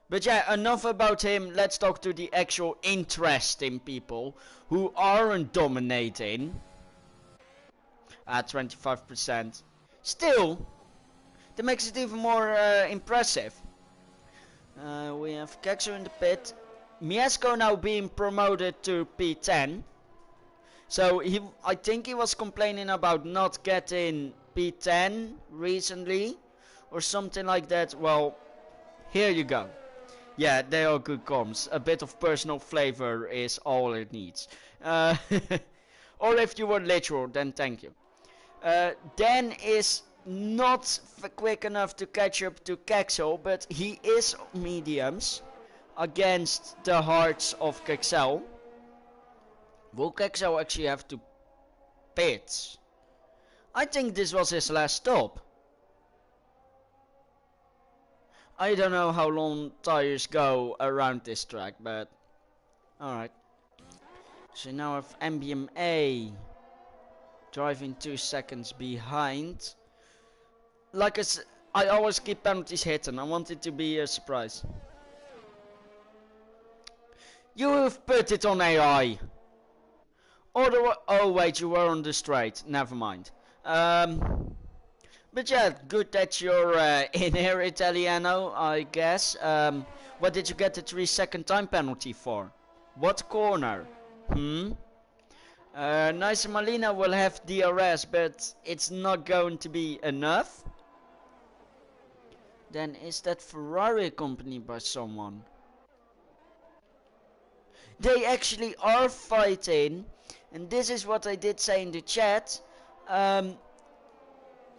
But yeah, enough about him. Let's talk to the actual interesting people who aren't dominating. At 25%. Still, that makes it even more impressive. We have Krexel in the pit. Mieszko now being promoted to P10. So I think he was complaining about not getting P10 recently. Or something like that. Well, here you go. Yeah, they are good comms. A bit of personal flavor is all it needs. Or if you were literal, then thank you. Dan is not quick enough to catch up to Krexel, but he is mediums against the hearts of Krexel. Will Krexel actually have to pit? I think this was his last stop. I don't know how long tires go around this track, but alright. So now I have MBMA driving 2 seconds behind. Like I always keep penalties hidden. I want it to be a surprise. You have put it on AI. Oh wait, you were on the straight. Never mind. But yeah, good that you're in here, Italiano, I guess. What did you get the 3-second time penalty for? What corner? Nice Malina will have DRS, but it's not going to be enough. Then is that Ferrari accompanied by someone? They actually are fighting, and this is what I did say in the chat.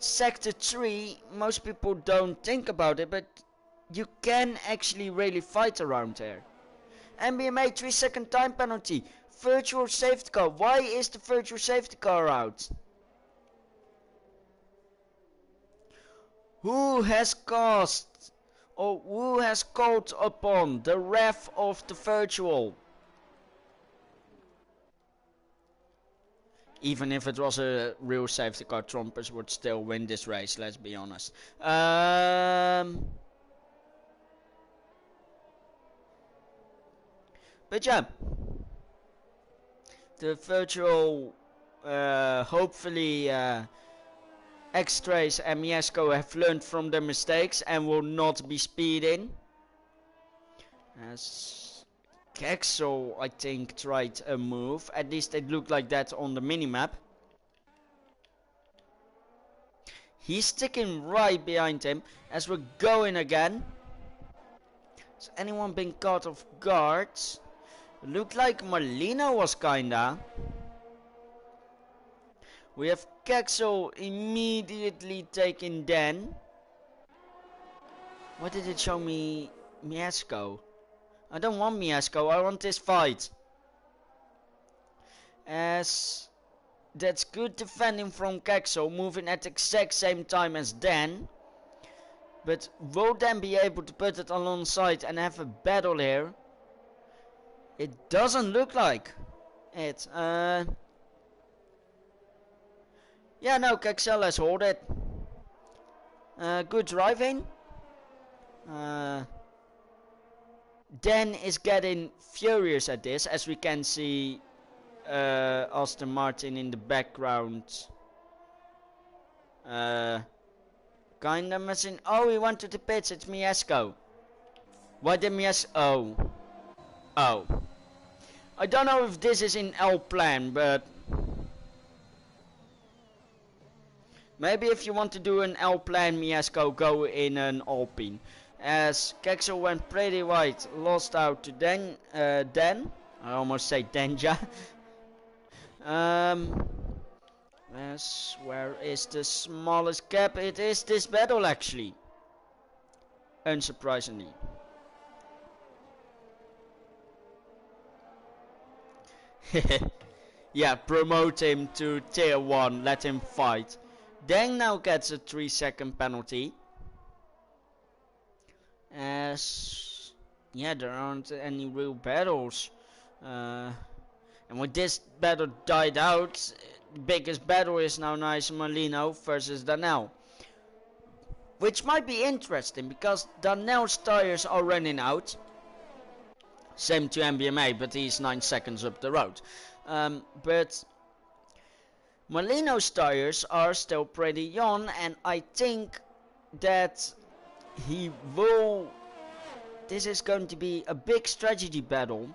Sector 3, most people don't think about it, but you can actually really fight around here. MBMA 3-second time penalty. Virtual safety car. Why is the virtual safety car out? Who has caused or who has called upon the ref of the virtual? Even if it was a real safety car, Trompers would still win this race, let's be honest. But yeah. The virtual, hopefully, X-Trace and Mieszko have learned from their mistakes and will not be speeding. As Krexel, I think, tried a move. At least it looked like that on the minimap. He's sticking right behind him as we're going again. Has anyone been caught off guard? Looked like Marlena was kinda. We have Krexel immediately taking Dan. Why did it show me Mieszko? I don't want Mieszko, I want this fight. As that's good defending from Krexel, moving at the exact same time as Dan. But will Dan be able to put it alongside and have a battle here? It doesn't look like it. Yeah, no, Krexel has hold it. Good driving. Dan is getting furious at this, as we can see Aston Martin in the background. Kinda messing. Oh, he went to the pits. It's Mieszko. Why did Mieszko? Oh. I don't know if this is in L plan, but maybe if you want to do an L plan Miasco, go in an Alpine. As Krexel went pretty wide, lost out to Den, I almost say Denja. Yes, where is the smallest gap? It is this battle actually. Unsurprisingly. Yeah, promote him to tier 1, let him fight. Deng now gets a 3-second penalty. As yeah, there aren't any real battles. And when this battle died out, the biggest battle is now Nice Molino versus Daniel. Which might be interesting because Daniel's tires are running out. Same to MBMA, but he's 9 seconds up the road. But Molino's tires are still pretty young, and I think that he will... This is going to be a big strategy battle.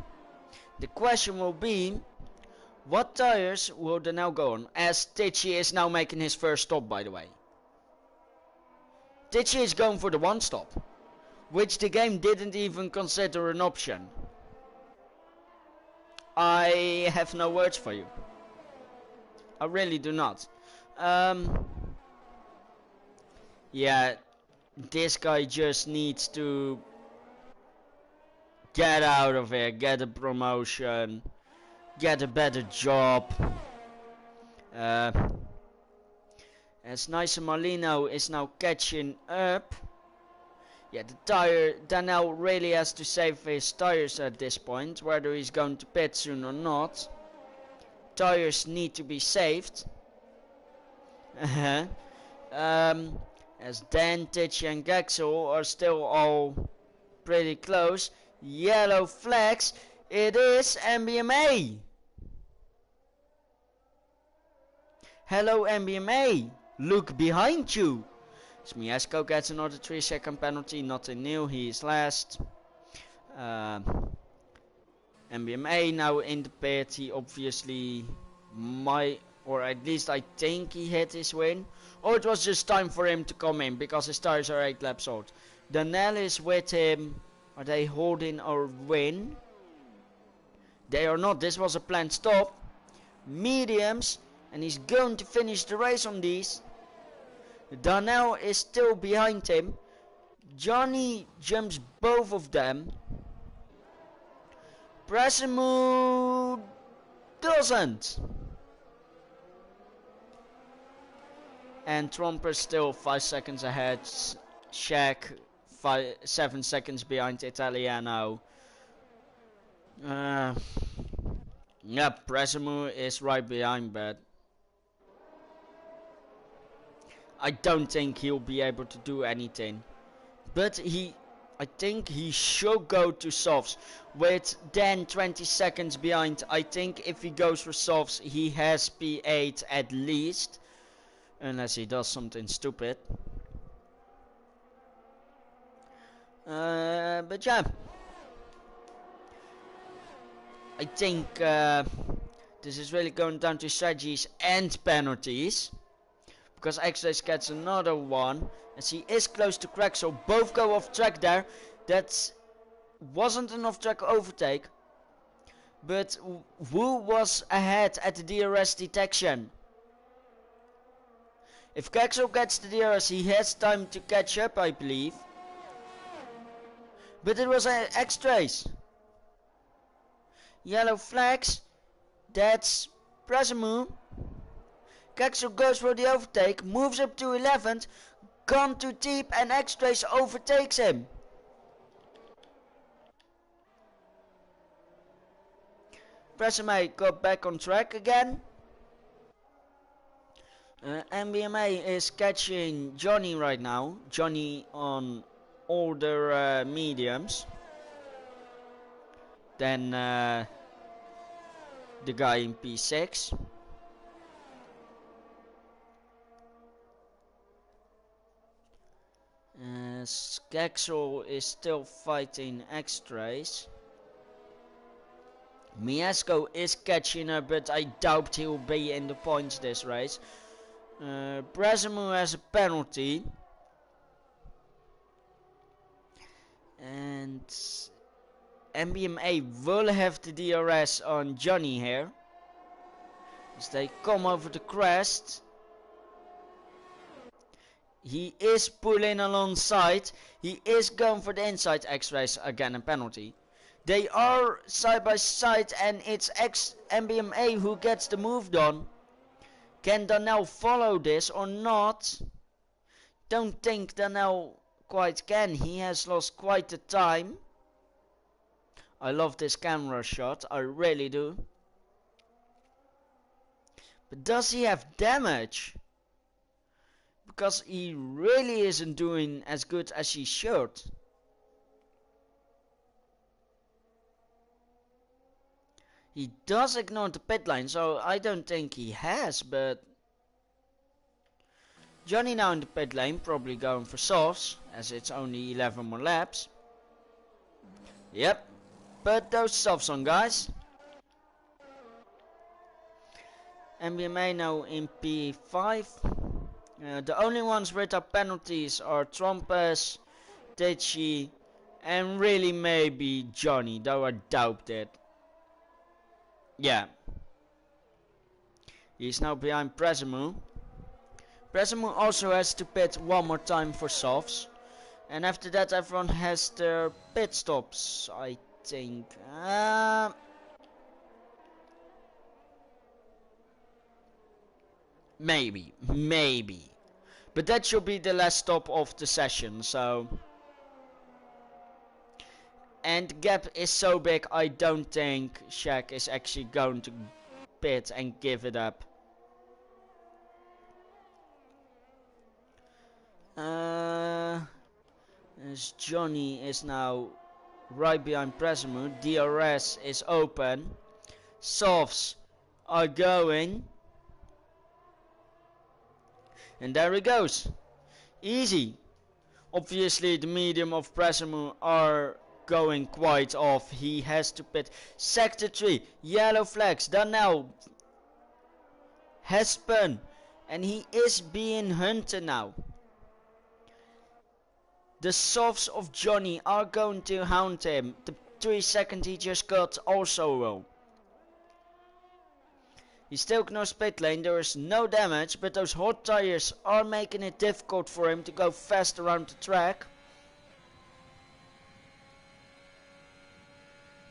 The question will be, what tires will Daniel go on? As Tichy is now making his first stop, by the way. Tichy is going for the 1 stop, which the game didn't even consider an option. I have no words for you. I really do not. Yeah, this guy just needs to get out of here, get a promotion, get a better job. As Nice Molino is now catching up. Yeah, the tire, Daniel really has to save his tires at this point, whether he's going to pit soon or not. Tires need to be saved. As Dan, Titch and Krexel are still all pretty close. Yellow flags, it is MBMA. Hello MBMA, look behind you. Miasco gets another 3-second penalty, nothing new, he is last. MBMA now in the pit, he obviously might, or at least I think he hit his win. Or it was just time for him to come in, because his tires are 8 laps old. Daniel is with him, are they holding a win? They are not, this was a planned stop. Mediums, and he's going to finish the race on these. Daniel is still behind him. Johnny jumps both of them. Presimu doesn't. And Tromper still 5 seconds ahead. Shaq 7 seconds behind Italiano. Yeah, Presimu is right behind, but I don't think he'll be able to do anything. But I think he should go to softs. With Dan 20 seconds behind, I think if he goes for softs, he has P8 at least. Unless he does something stupid. But yeah. I think this is really going down to strategies and penalties. Because X-Race gets another one. As he is close to Krexel. Both go off track there. That wasn't an off track overtake. But Wu was ahead at the DRS detection. If Krexel gets the DRS, he has time to catch up, I believe. But it was an X-Race. Yellow flags. That's Presimu. Krexel goes for the overtake, moves up to 11th, gone too deep, and X-Race overtakes him. Presimu got back on track again. MBMA is catching Johnny right now. Johnny on older mediums. Then the guy in P6. Krexel is still fighting X-Race. Miesco is catching up, but I doubt he'll be in the points this race. Brezemu has a penalty. And MBMA will have the DRS on Johnny here. As they come over the crest. He is pulling alongside. He is going for the inside X-rays, again a penalty. They are side by side and it's MBMA who gets the move done. Can Daniel follow this or not? Don't think Daniel quite can. He has lost quite the time. I love this camera shot, I really do. But does he have damage? Because he really isn't doing as good as he should. He does ignore the pit lane, so I don't think he has, but Johnny now in the pit lane, probably going for softs, as it's only 11 more laps. Yep, put those softs on, guys. MBMA now in P5. The only ones without penalties are Trompes, Tetschi, and really maybe Johnny, though I doubt it. Yeah. He's now behind Brezemu. Brezemu also has to pit one more time for softs. And after that everyone has their pit stops, I think. Maybe. But that should be the last stop of the session, so. And the gap is so big, I don't think Shaq is actually going to pit and give it up. As Johnny is now right behind Brezemu. DRS is open. Softs are going. And there he goes. Easy. Obviously the medium of Brezemu are going quite off. He has to pit. Sector 3. Yellow flags. Daniel has spun. And he is being hunted now. The softs of Johnny are going to hound him. The 3 seconds he just got also will. He still ignores pit lane, there is no damage, but those hot tires are making it difficult for him to go fast around the track.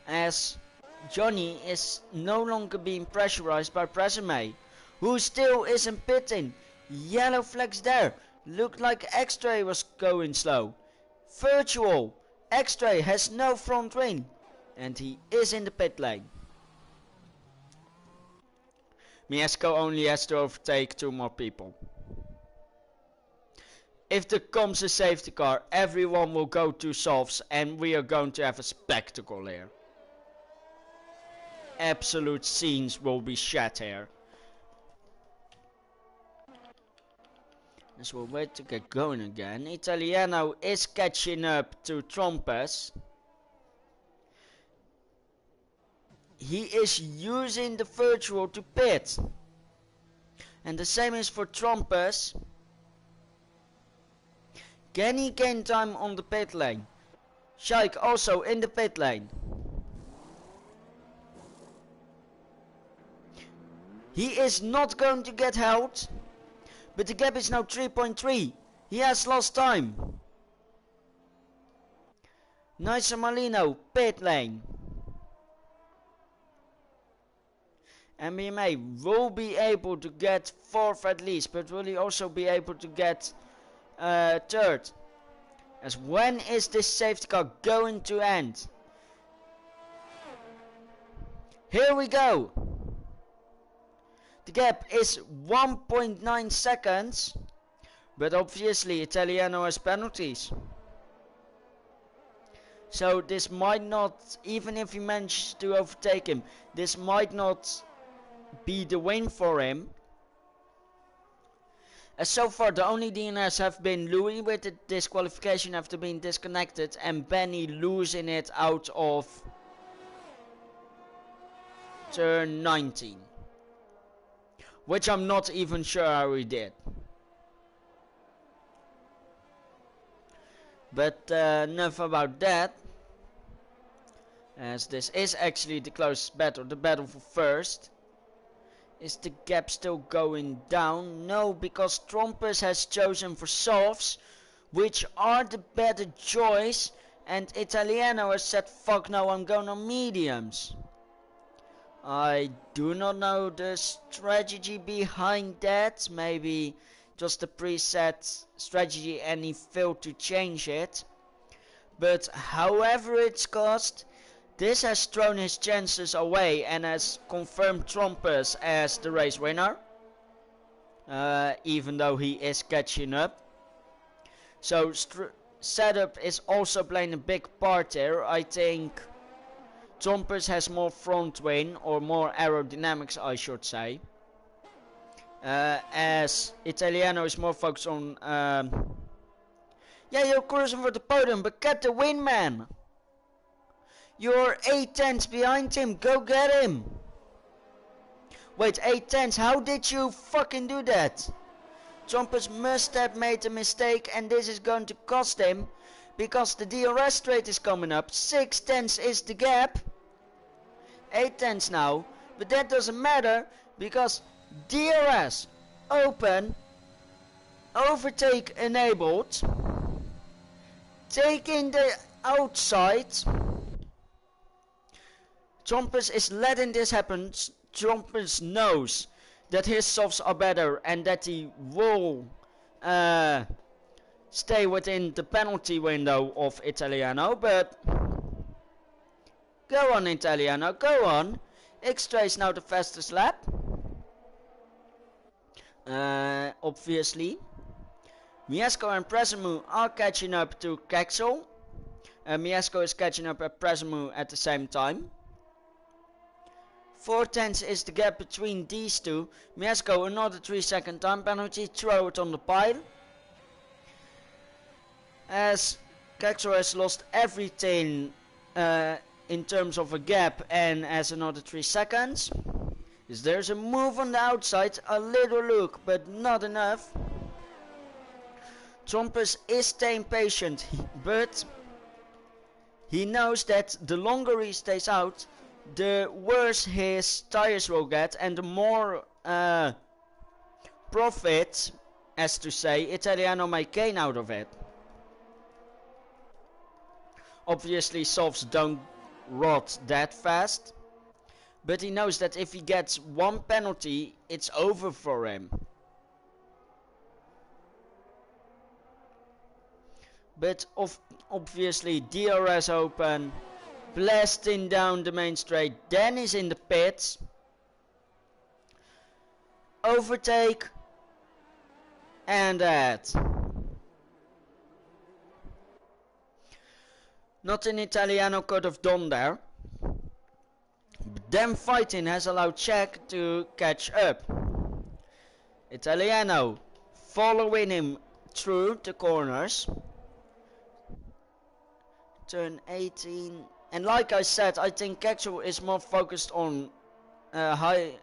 As Johnny is no longer being pressurized by Brezemu, who still isn't pitting. Yellow flags there. Looked like X-Ray was going slow. Virtual. X-Ray has no front wing. And he is in the pit lane. Miesco only has to overtake 2 more people. If there comes a safety car, everyone will go to softs and we are going to have a spectacle here. Absolute scenes will be shed here. As we'll wait to get going again. Italiano is catching up to Trompes. He is using the virtual to pit. And the same is for Trompes. Can he gain time on the pit lane? Shaik also in the pit lane. He is not going to get held. But the gap is now 3.3. He has lost time. Nice Malino, pit lane. MBMA will be able to get 4th at least, but will he also be able to get 3rd? As when is this safety car going to end? Here we go. The gap is 1.9 seconds, but obviously Italiano has penalties. So this might not, even if he manages to overtake him, this might not be the win for him. As so far the only DNS have been Louis with the disqualification after being disconnected and Benny losing it out of turn 19. Which I'm not even sure how he did. But enough about that. As this is actually the closest battle, the battle for first. Is the gap still going down? No, because Trompus has chosen for softs, which are the better choice, and Italiano has said fuck no, I'm going on mediums. I do not know the strategy behind that. Maybe just a preset strategy and he failed to change it. But however it's cost, this has thrown his chances away and has confirmed Trompus as the race winner. Even though he is catching up. So setup is also playing a big part here. I think Trompus has more front wing, or more aerodynamics I should say. As Italiano is more focused on... yeah, you're cruising for the podium, but get the win, man! You're 8 tenths behind him, go get him! Wait, 8 tenths, how did you fucking do that? Trompus must have made a mistake, and this is going to cost him, because the DRS straight is coming up. 6 tenths is the gap. 8 tenths now, but that doesn't matter, because DRS open, overtake enabled, taking the outside. Trompus is letting this happen. Trompus knows that his softs are better and that he will stay within the penalty window of Italiano, but go on Italiano, go on. X-Ray is now the fastest lap. Obviously. Miesco and Presumu are catching up to Krexel. Miesco is catching up at Presumu at the same time. 4 tenths is the gap between these two. Miesco another 3-second time penalty, throw it on the pile. As Krexel has lost everything in terms of a gap and as another 3 seconds. There's a move on the outside, a little look, but not enough. Trompus is staying patient, but he knows that the longer he stays out, the worse his tires will get and the more profit, as to say, Italiano may gain out of it. Obviously softs don't rot that fast, but he knows that if he gets one penalty, it's over for him. But obviously DRS open, blasting down the main straight, then he's in the pits. Overtake, and that. Nothing Italiano could have done there. But then fighting has allowed Czech to catch up. Italiano following him through the corners. Turn 18. And like I said, I think Krexel is more focused on high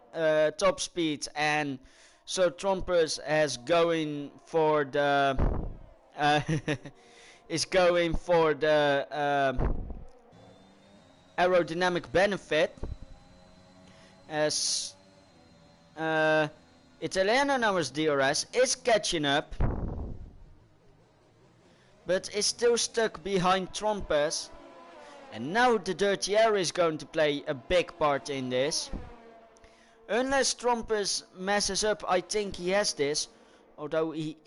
top speed, and so Trompus is going for the aerodynamic benefit, as Italiano now as DRS is catching up, but is still stuck behind Trompus. And now the dirty air is going to play a big part in this. Unless Trompus messes up, I think he has this. Although he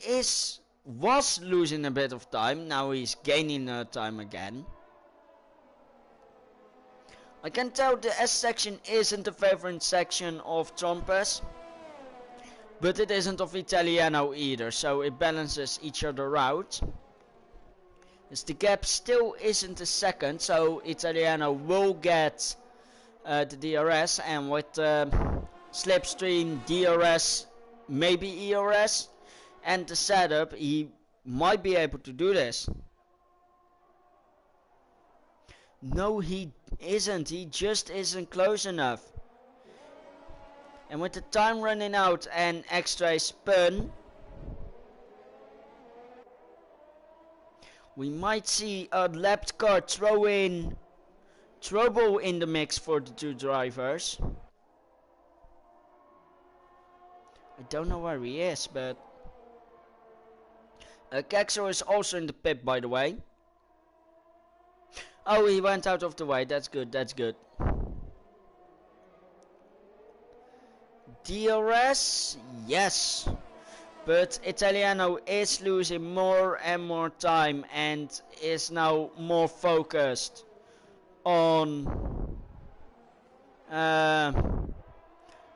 was losing a bit of time, now he's gaining time again. I can tell the S section isn't the favorite section of Trompus, but it isn't of Italiano either, so it balances each other out. As the gap still isn't a second, so Italiano will get the DRS, and with slipstream, DRS, maybe ERS, and the setup, he might be able to do this. No, he isn't. He just isn't close enough. And with the time running out and extra spun, we might see a lapped car throw in trouble in the mix for the two drivers. I don't know where he is, but Krexel is also in the pit, by the way. Oh, he went out of the way. That's good, that's good. DRS, yes. But Italiano is losing more and more time and is now more focused on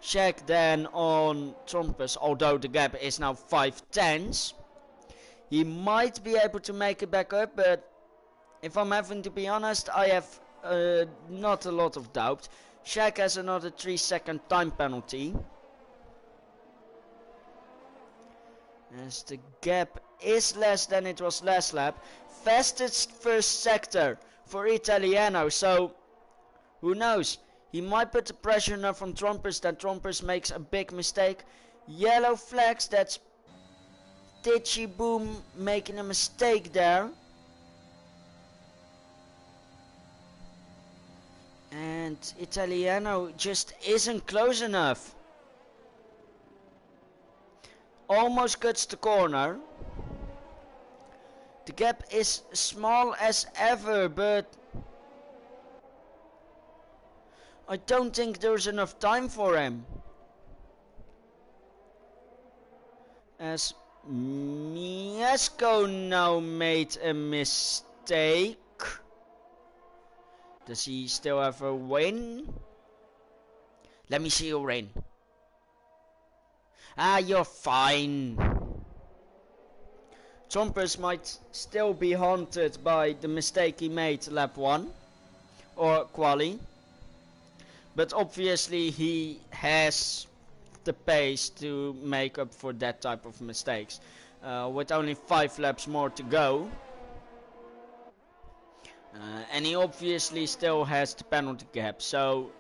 Shaq than on Trumpus, although the gap is now 5/10. He might be able to make it back up, but if I'm having to be honest, I have not a lot of doubt. Shaq has another 3-second time penalty. As the gap is less than it was last lap. Fastest first sector for Italiano, so who knows? He might put the pressure enough on Trumpus that Trumpus makes a big mistake. Yellow flags, that's SietseBouma making a mistake there. And Italiano just isn't close enough. Almost cuts the corner. The gap is small as ever, but I don't think there's enough time for him. As Miesco now made a mistake. Does he still have a win? Let me see your win. Ah, you're fine. Trumpus might still be haunted by the mistake he made lap 1 or quali, but obviously he has the pace to make up for that type of mistakes. With only 5 laps more to go, and he obviously still has the penalty gap, so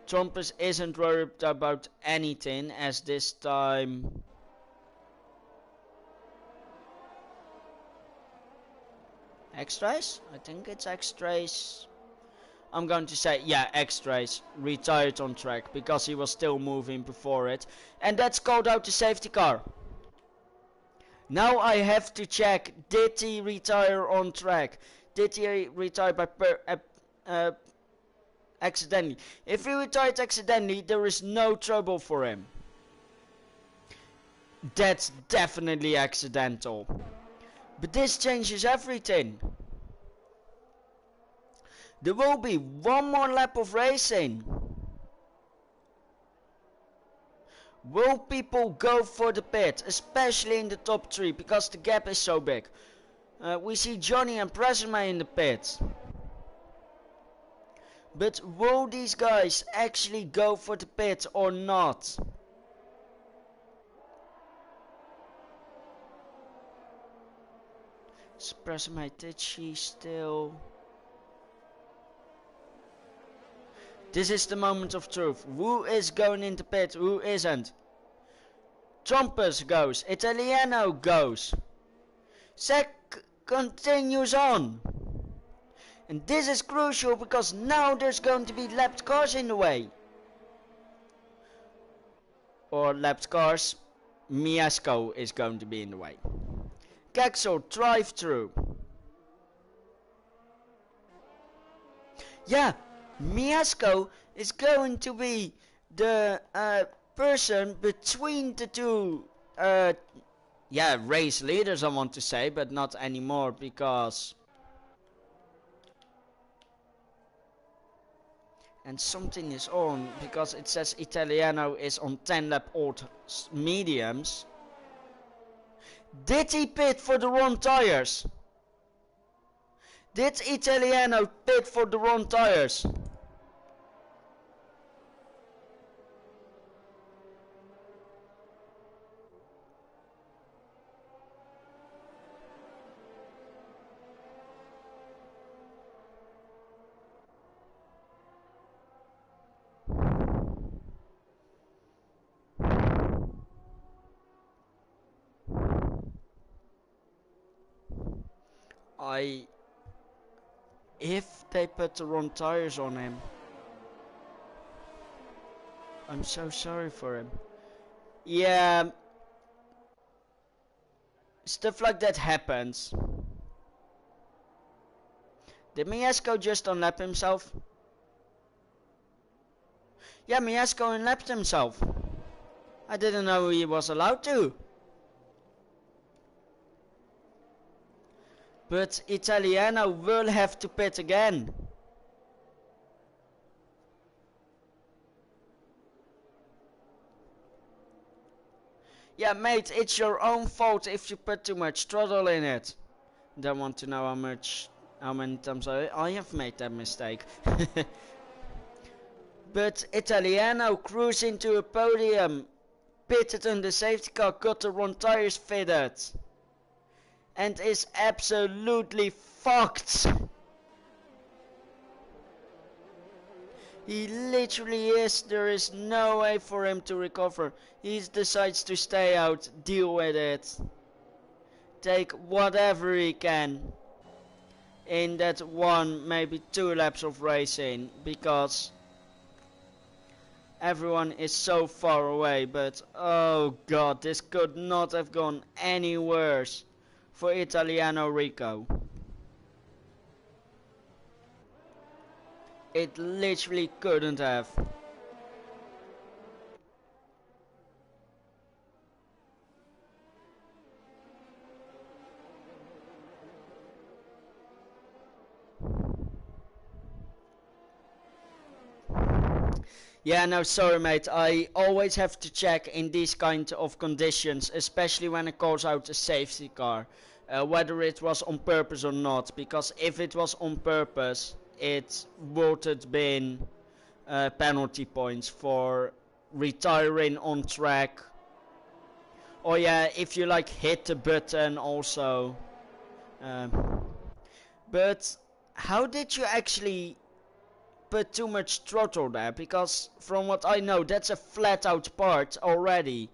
Trumpus isn't worried about anything, as this time X-Race? I think it's X-Race. I'm going to say, yeah, X-Race retired on track because he was still moving before it. And that's called out the safety car. Now I have to check, did he retire on track? Did he retire by accidentally? If he retired accidentally, there is no trouble for him. That's definitely accidental. But this changes everything. There will be one more lap of racing. Will people go for the pit, especially in the top 3, because the gap is so big? We see Johnny and Presima in the pit. But will these guys actually go for the pit or not? Presima, did she still? This is the moment of truth. Who is going into pit? Who isn't? Trumpus goes. Italiano goes. Sec continues on. And this is crucial because now there's going to be lapped cars in the way. Or lapped cars. Miesco is going to be in the way. Krexel drive through. Yeah, Miesco is going to be the person between the two race leaders, I want to say, but not anymore because and something is on because it says Italiano is on 10 lap old mediums. Did he pit for the wrong tires? Did Italiano pit for the wrong tires? If they put the wrong tires on him, I'm so sorry for him. Yeah, stuff like that happens. Did Miesco just unlap himself? Yeah, Miesco unlapped himself. I didn't know he was allowed to. But Italiano will have to pit again. Yeah, mate, it's your own fault if you put too much throttle in it. Don't want to know how many times I have made that mistake. But Italiano cruised into a podium, pitted on the safety car, got the wrong tires fitted, and is absolutely fucked. He literally is. There is no way for him to recover. He decides to stay out, deal with it, take whatever he can in that 1, maybe 2 laps of racing, because everyone is so far away. But oh god, this could not have gone any worse for Italiano Rico. It literally couldn't have. Yeah, no, sorry mate, I always have to check in these kind of conditions, especially when it calls out a safety car, whether it was on purpose or not, because if it was on purpose, it would have been penalty points for retiring on track. Or yeah, if you like hit the button also. But how did you actually put too much throttle there? Because from what I know, that's a flat out part already.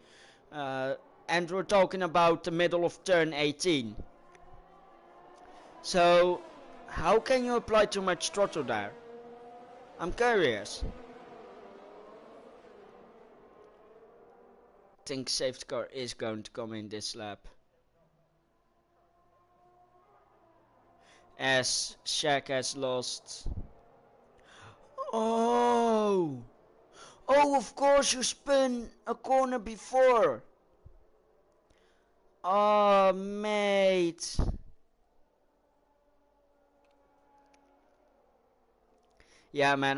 And we're talking about the middle of turn 18. So how can you apply too much throttle there? I'm curious. I think safety car is going to come in this lap, as Shaq has lost. Oh, of course you spin a corner before. Oh, mate. Yeah, man,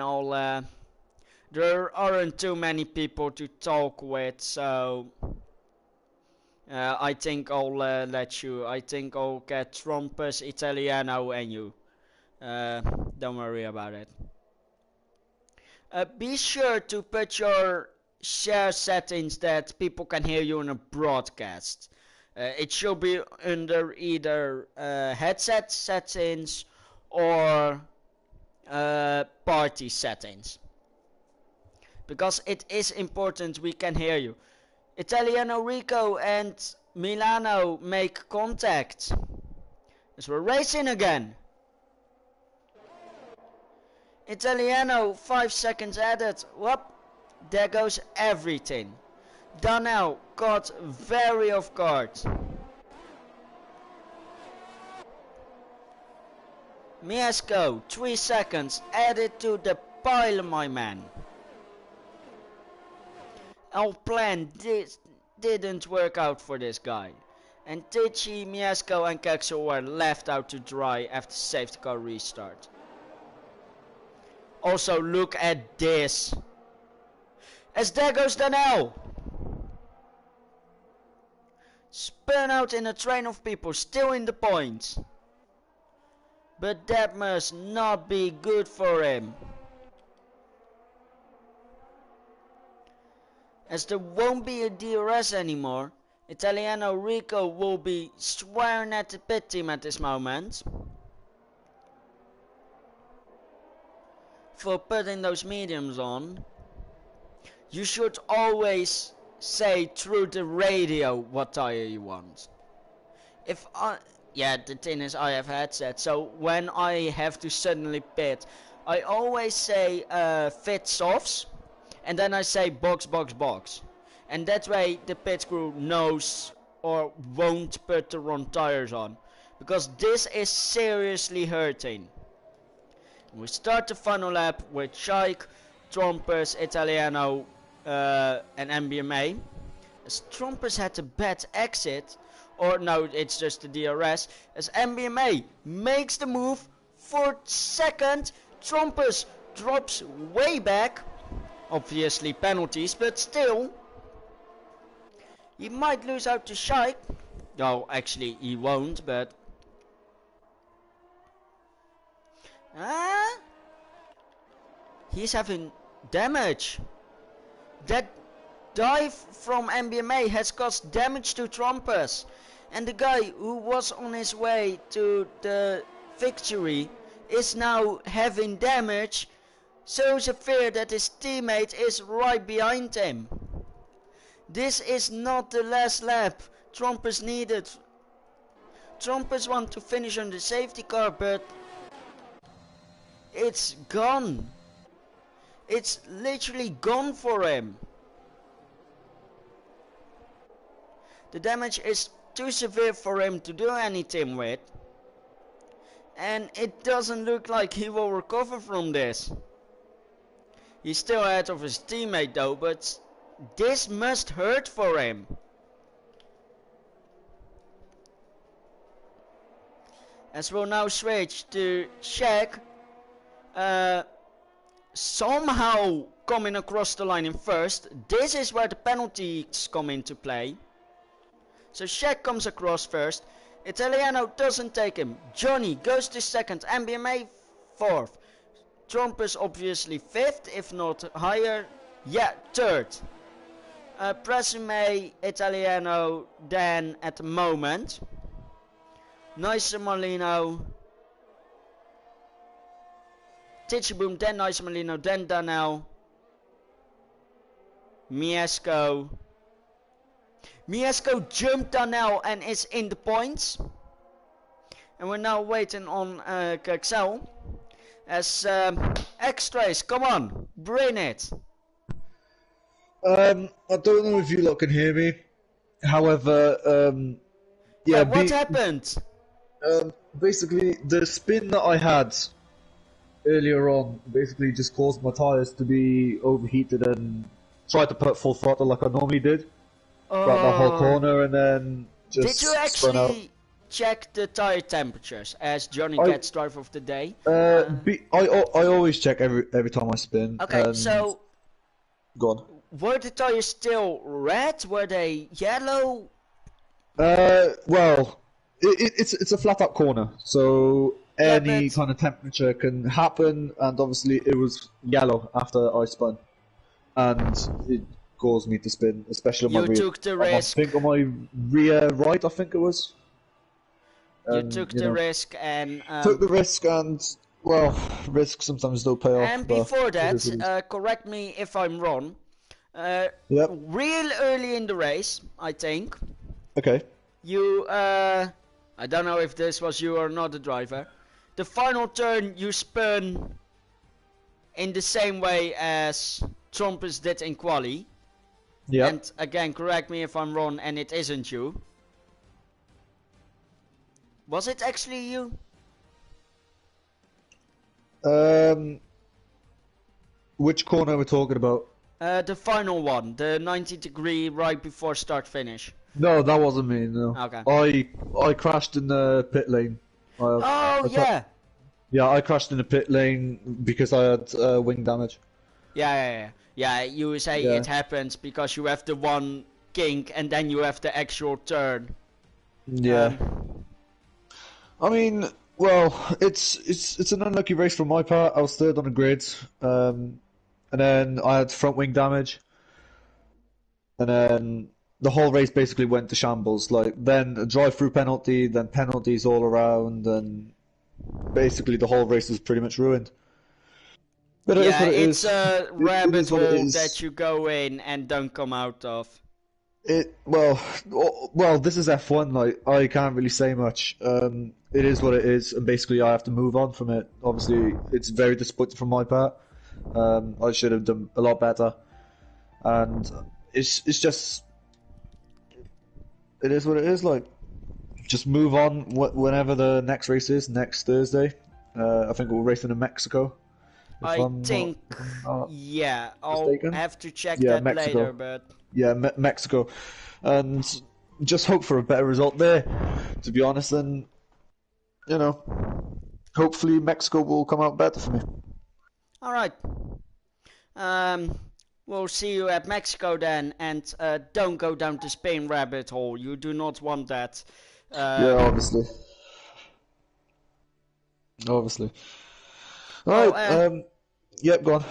there aren't too many people to talk with, so I think I'll let you. I think I'll get Trumpus, Italiano, and you. Don't worry about it. Be sure to put your share settings that people can hear you in a broadcast. It should be under either headset settings or party settings, because it is important we can hear you. Italiano Rico and Milano make contact as we're racing again. Italiano 5 seconds added. Whoop, there goes everything. Donnell got very off guard. Miesco 3 seconds added to the pile, my man. Our plan didn't work out for this guy, and Tichy, Miesco and Krexel were left out to dry after safety car restart. Also, look at this. As there goes Donnell. Spun out in a train of people, still in the points. But that must not be good for him. As there won't be a DRS anymore, Italiano Rico will be swearing at the pit team at this moment for putting those mediums on. You should always say through the radio what tire you want. yeah, the thing is I have headset, so when I have to suddenly pit, I always say fit softs, and then I say box, box, box. And that way the pit crew knows or won't put the wrong tires on. Because this is seriously hurting. We start the final lap with Shaik, Trompers, Italiano and MBMA. As Trompers had a bad exit, or no, it's just the DRS, as MBMA makes the move for second, Trompers drops way back, obviously penalties, but still, he might lose out to Shaik. No, actually he won't, but he's having damage. That dive from MBMA has caused damage to Trompers, and the guy who was on his way to the victory is now having damage so severe that his teammate is right behind him. This is not the last lap Trompers needed. Trompers want to finish on the safety car, but it's gone. It's literally gone for him. The damage is too severe for him to do anything with. And it doesn't look like he will recover from this. He's still ahead of his teammate though, but this must hurt for him. As we'll now switch to Shaq. Somehow coming across the line in first. This is where the penalties come into play. So Shaq comes across first. Italiano doesn't take him. Johnny goes to second. MBMA fourth. Trompers obviously fifth, if not higher. Yeah, third. Presume Italiano then at the moment. Nice Molino. SietseBoum, then Nice Molino, then Danel. Miesco. Miesco jumped Danel and is in the points. And we're now waiting on Krexel. As X-Trace, come on, bring it. I don't know if you lot can hear me. However, yeah. What happened? Basically, the spin that I had earlier on basically just caused my tires to be overheated and tried to put full throttle like I normally did throughout the whole corner, and then just did you actually check the tire temperatures as Johnny gets driver of the day? I always check every time I spin. Okay, so go on. Were the tires still red? Were they yellow? Well, it's a flat out corner, so any kind of temperature can happen, and obviously it was yellow after I spun, and it caused me to spin, especially on my rear. You took the risk. I think on my rear right, I think it was. You took the risk and... took the risk, and, well, risks sometimes don't pay off. And before that, correct me if I'm wrong, real early in the race, I think. Okay. You, I don't know if this was you or not the driver. The final turn you spun in the same way as Trompers did in quali. Yeah. And again, correct me if I'm wrong, and it isn't you. Was it actually you? Which corner are we talking about? The final one, the 90-degree right before start finish. No, that wasn't me. No. Okay. I crashed in the pit lane. Yeah. Yeah, I crashed in the pit lane because I had wing damage. Yeah. You say it happens because you have the one kink and then you have the actual turn. Yeah. I mean, well, it's an unlucky race from my part. I was third on the grid, and then I had front wing damage, and then the whole race basically went to shambles. Like, then a drive-through penalty, then penalties all around, and basically the whole race was pretty much ruined. But it's a rabbit hole that you go in and don't come out of. Well, this is F1. Like, I can't really say much. It is what it is, and basically, I have to move on from it. Obviously, it's very disappointing from my part. I should have done a lot better, and it's just it is what it is. Like, just move on. Whenever the next race is, next Thursday. I think we're racing in Mexico. Yeah, I'll Mistaken. have to check Yeah, that Mexico. later, but Yeah, Mexico, and just hope for a better result there. To be honest, and you know, hopefully Mexico will come out better for me. all right. We'll see you at Mexico then, and don't go down the Spain rabbit hole. You do not want that. Yeah, obviously. Obviously. Alright, yep, go on.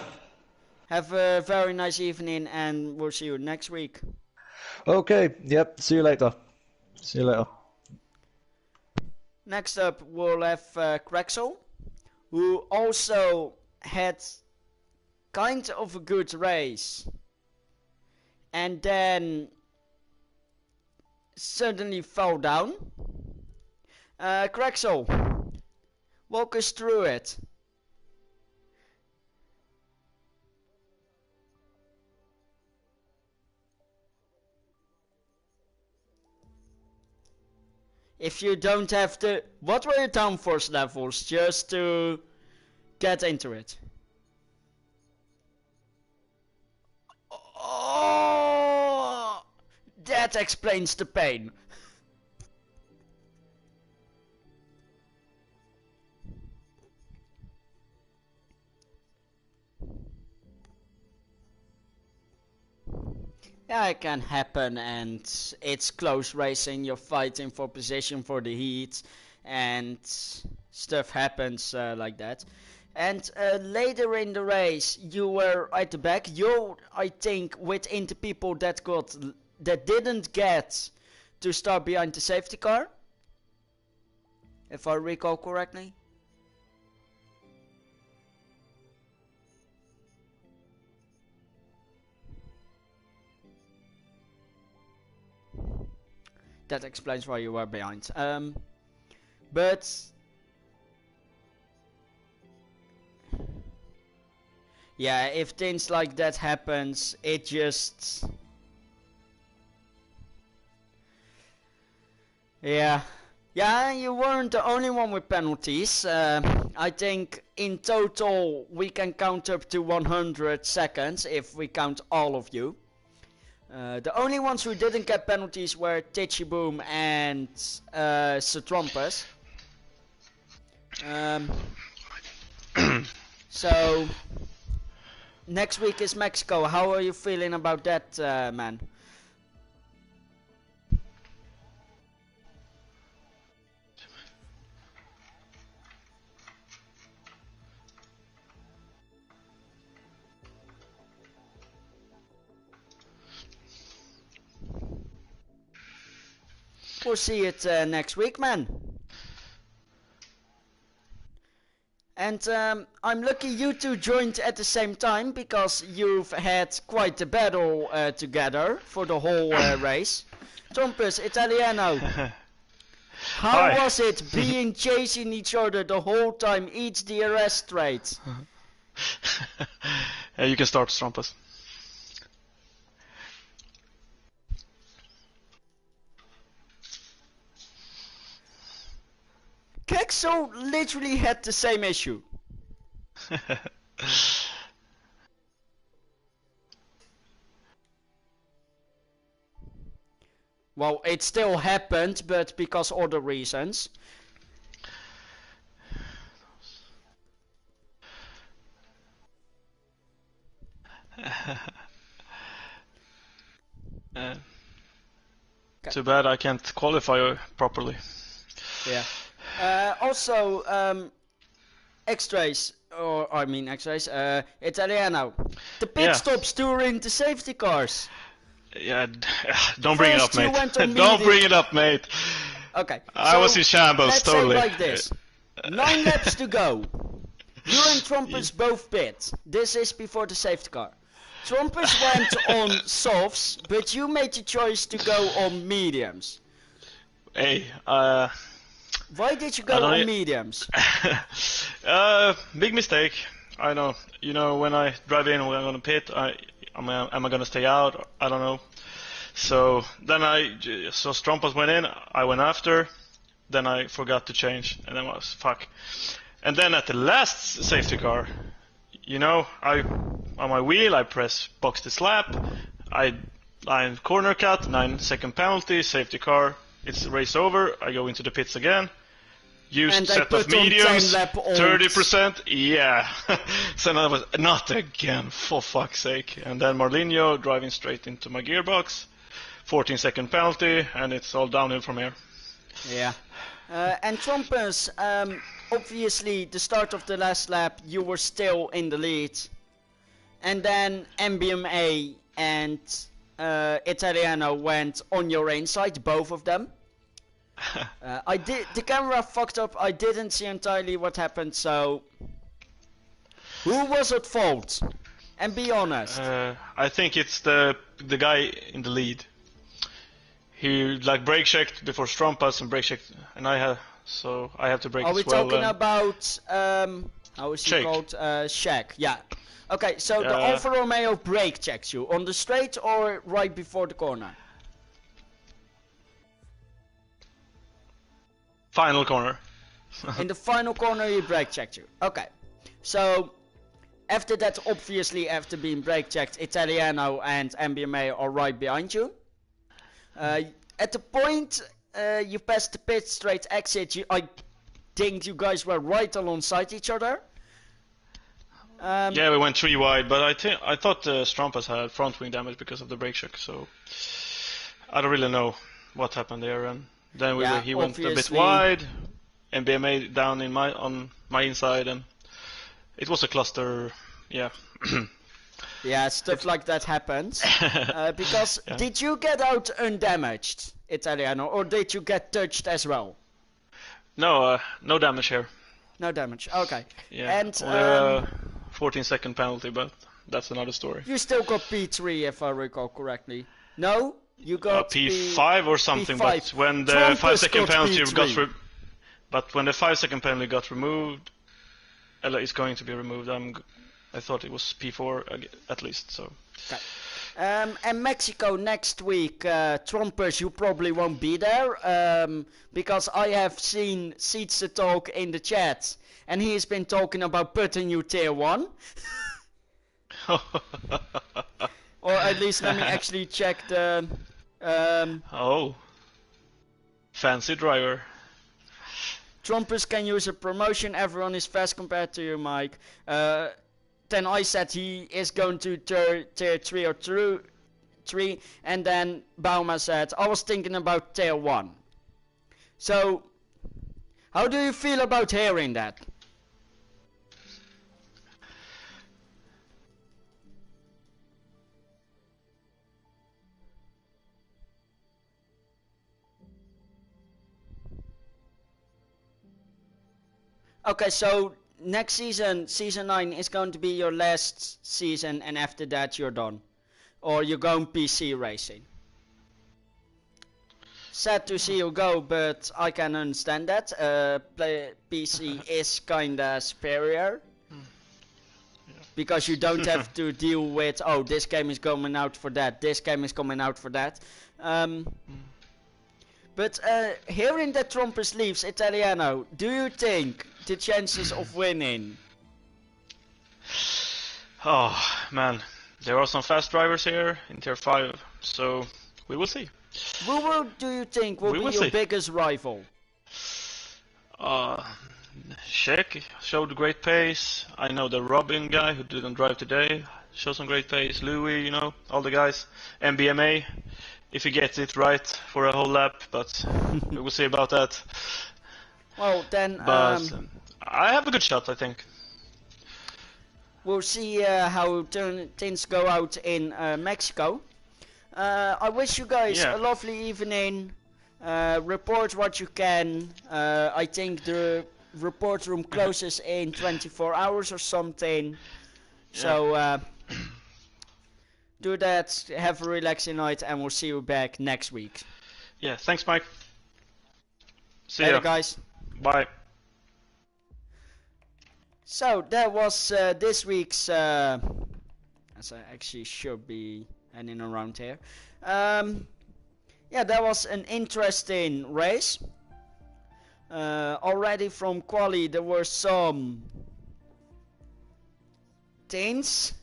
Have a very nice evening, and we'll see you next week. Okay, yep, see you later. See you later. Next up, we'll have Krexel, who also had kind of a good race, and then suddenly fell down. Krexel, walk us through it. If you don't have the... What were your downforce levels, just to get into it? Oh, that explains the pain. Yeah, it can happen, and it's close racing. You're fighting for position for the heat, and stuff happens like that. And later in the race, you were at the back. You're, I think, within the people that didn't get to start behind the safety car, if I recall correctly. That explains why you were behind. But yeah, if things like that happens, it just... Yeah, you weren't the only one with penalties. I think in total we can count up to 100 seconds if we count all of you. The only ones who didn't get penalties were SietseBouma and SietseBouma22. So next week is Mexico. How are you feeling about that, man? We'll see it next week, man. And I'm lucky you two joined at the same time, because you've had quite a battle together for the whole race. Trompus, Italiano. How was it being chasing each other the whole time, each DRS straight? Yeah, you can start, Trompus. Krexel literally had the same issue. Well, it still happened, but because other reasons. Too bad I can't qualify properly. Yeah. Also, X-Rays, Italiano. The pit stops during the safety cars. Yeah, don't bring it up, First you mate. went on Don't medium. bring it up, mate. Okay. I was in shambles, let's totally. say like this. 9 laps to go. You and Trumpets both pit. This is before the safety car. Trumpers went on softs, but you made the choice to go on mediums. Hey, Why did you go on mediums? Big mistake. I know. You know, when I drive in, when I'm gonna pit, am I gonna stay out? I don't know. So then so Strompas went in, I went after, then I forgot to change, and then I was fuck. And then at the last safety car, you know, on my wheel I press box to slap, I corner cut, 9-second penalty, safety car, it's race over, I go into the pits again. Used set of mediums, 30%, yeah. So I was, not again, for fuck's sake. And then Marlinho driving straight into my gearbox, 14-second penalty, and it's all downhill from here. Yeah. And Trumpers, obviously the start of the last lap you were still in the lead. And then MBMA and Italiano went on your inside, both of them. The camera fucked up, I didn't see entirely what happened, so who was at fault? And be honest. I think it's the guy in the lead. He like brake checked before Strompas and brake checked, and I have to brake as well. Are we talking about how is he called? Shaq, yeah. Okay, so the Alfa Romeo brake checks you on the straight or right before the corner? Final corner. In the final corner he brake checked you. Okay. So after that, obviously after being brake checked, Italiano and MBMA are right behind you. At the point you passed the pit straight exit, I think you guys were right alongside each other. Yeah, we went 3 wide, but I thought Strompas had front wing damage because of the brake check, so I don't really know what happened there. And then he went a bit wide, and BMA down on my inside, and it was a cluster. Yeah. Yeah, stuff like that happens. Because did you get out undamaged, Italiano, or did you get touched as well? No, no damage here. No damage. Okay. Yeah. And 14-second penalty, but that's another story. You still got P3, if I recall correctly. No, you got P5 or something. P5. But when the 5-second penalty got removed, it's going to be removed. I thought it was P4 at least. So. Okay. And Mexico next week, Trumpers, you probably won't be there, because I have seen Sietse talk in the chat, and he's been talking about putting you tier 1. Or at least let me actually check the... Oh. Fancy driver. Trumpers can use a promotion, everyone is fast compared to you, Mike. Then I said he is going to tier 3 or 3, and then Bauma said, I was thinking about tier 1. So, how do you feel about hearing that? Okay, so next season, season 9, is going to be your last season, and after that you're done. Or you're going PC racing. Sad to see you go, but I can understand that. PC is kinda superior. Because you don't have to deal with, oh, this game is coming out for that, this game is coming out for that. But hearing that Trumpers leaves, Italiano, do you think the chances of winning? Oh man, there are some fast drivers here in tier 5, so we will see. Who do you think will be your biggest rival? Sheck showed great pace. I know the Robin guy who didn't drive today showed some great pace. Louis, you know, all the guys. MBMA, if he gets it right for a whole lap, but we will see about that. Well, then, but I have a good shot, I think. We'll see how things go out in Mexico. I wish you guys a lovely evening. Report what you can. I think the report room closes in 24 hours or something. So, Do that, have a relaxing night, and we'll see you back next week. Yeah, thanks, Mike. See Later, ya. guys. Bye. So that was this week's. As I actually should be heading around here. Yeah, that was an interesting race. Already from quali, there were some things.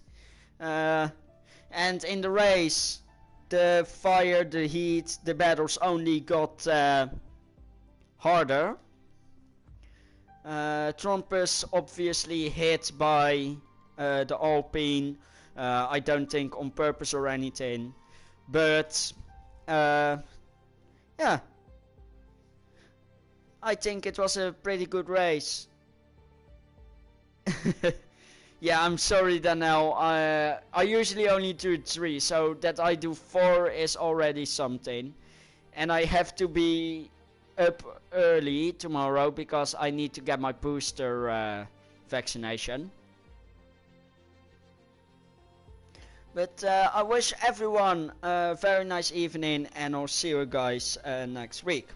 And in the race, the fire, the heat, the battles only got harder. Trumpus obviously hit by the Alpine. I don't think on purpose or anything. But yeah, I think it was a pretty good race. Yeah, I'm sorry Daniel, I usually only do 3, so that I do 4 is already something. And I have to be up early tomorrow because I need to get my booster vaccination. But I wish everyone a very nice evening, and I'll see you guys next week.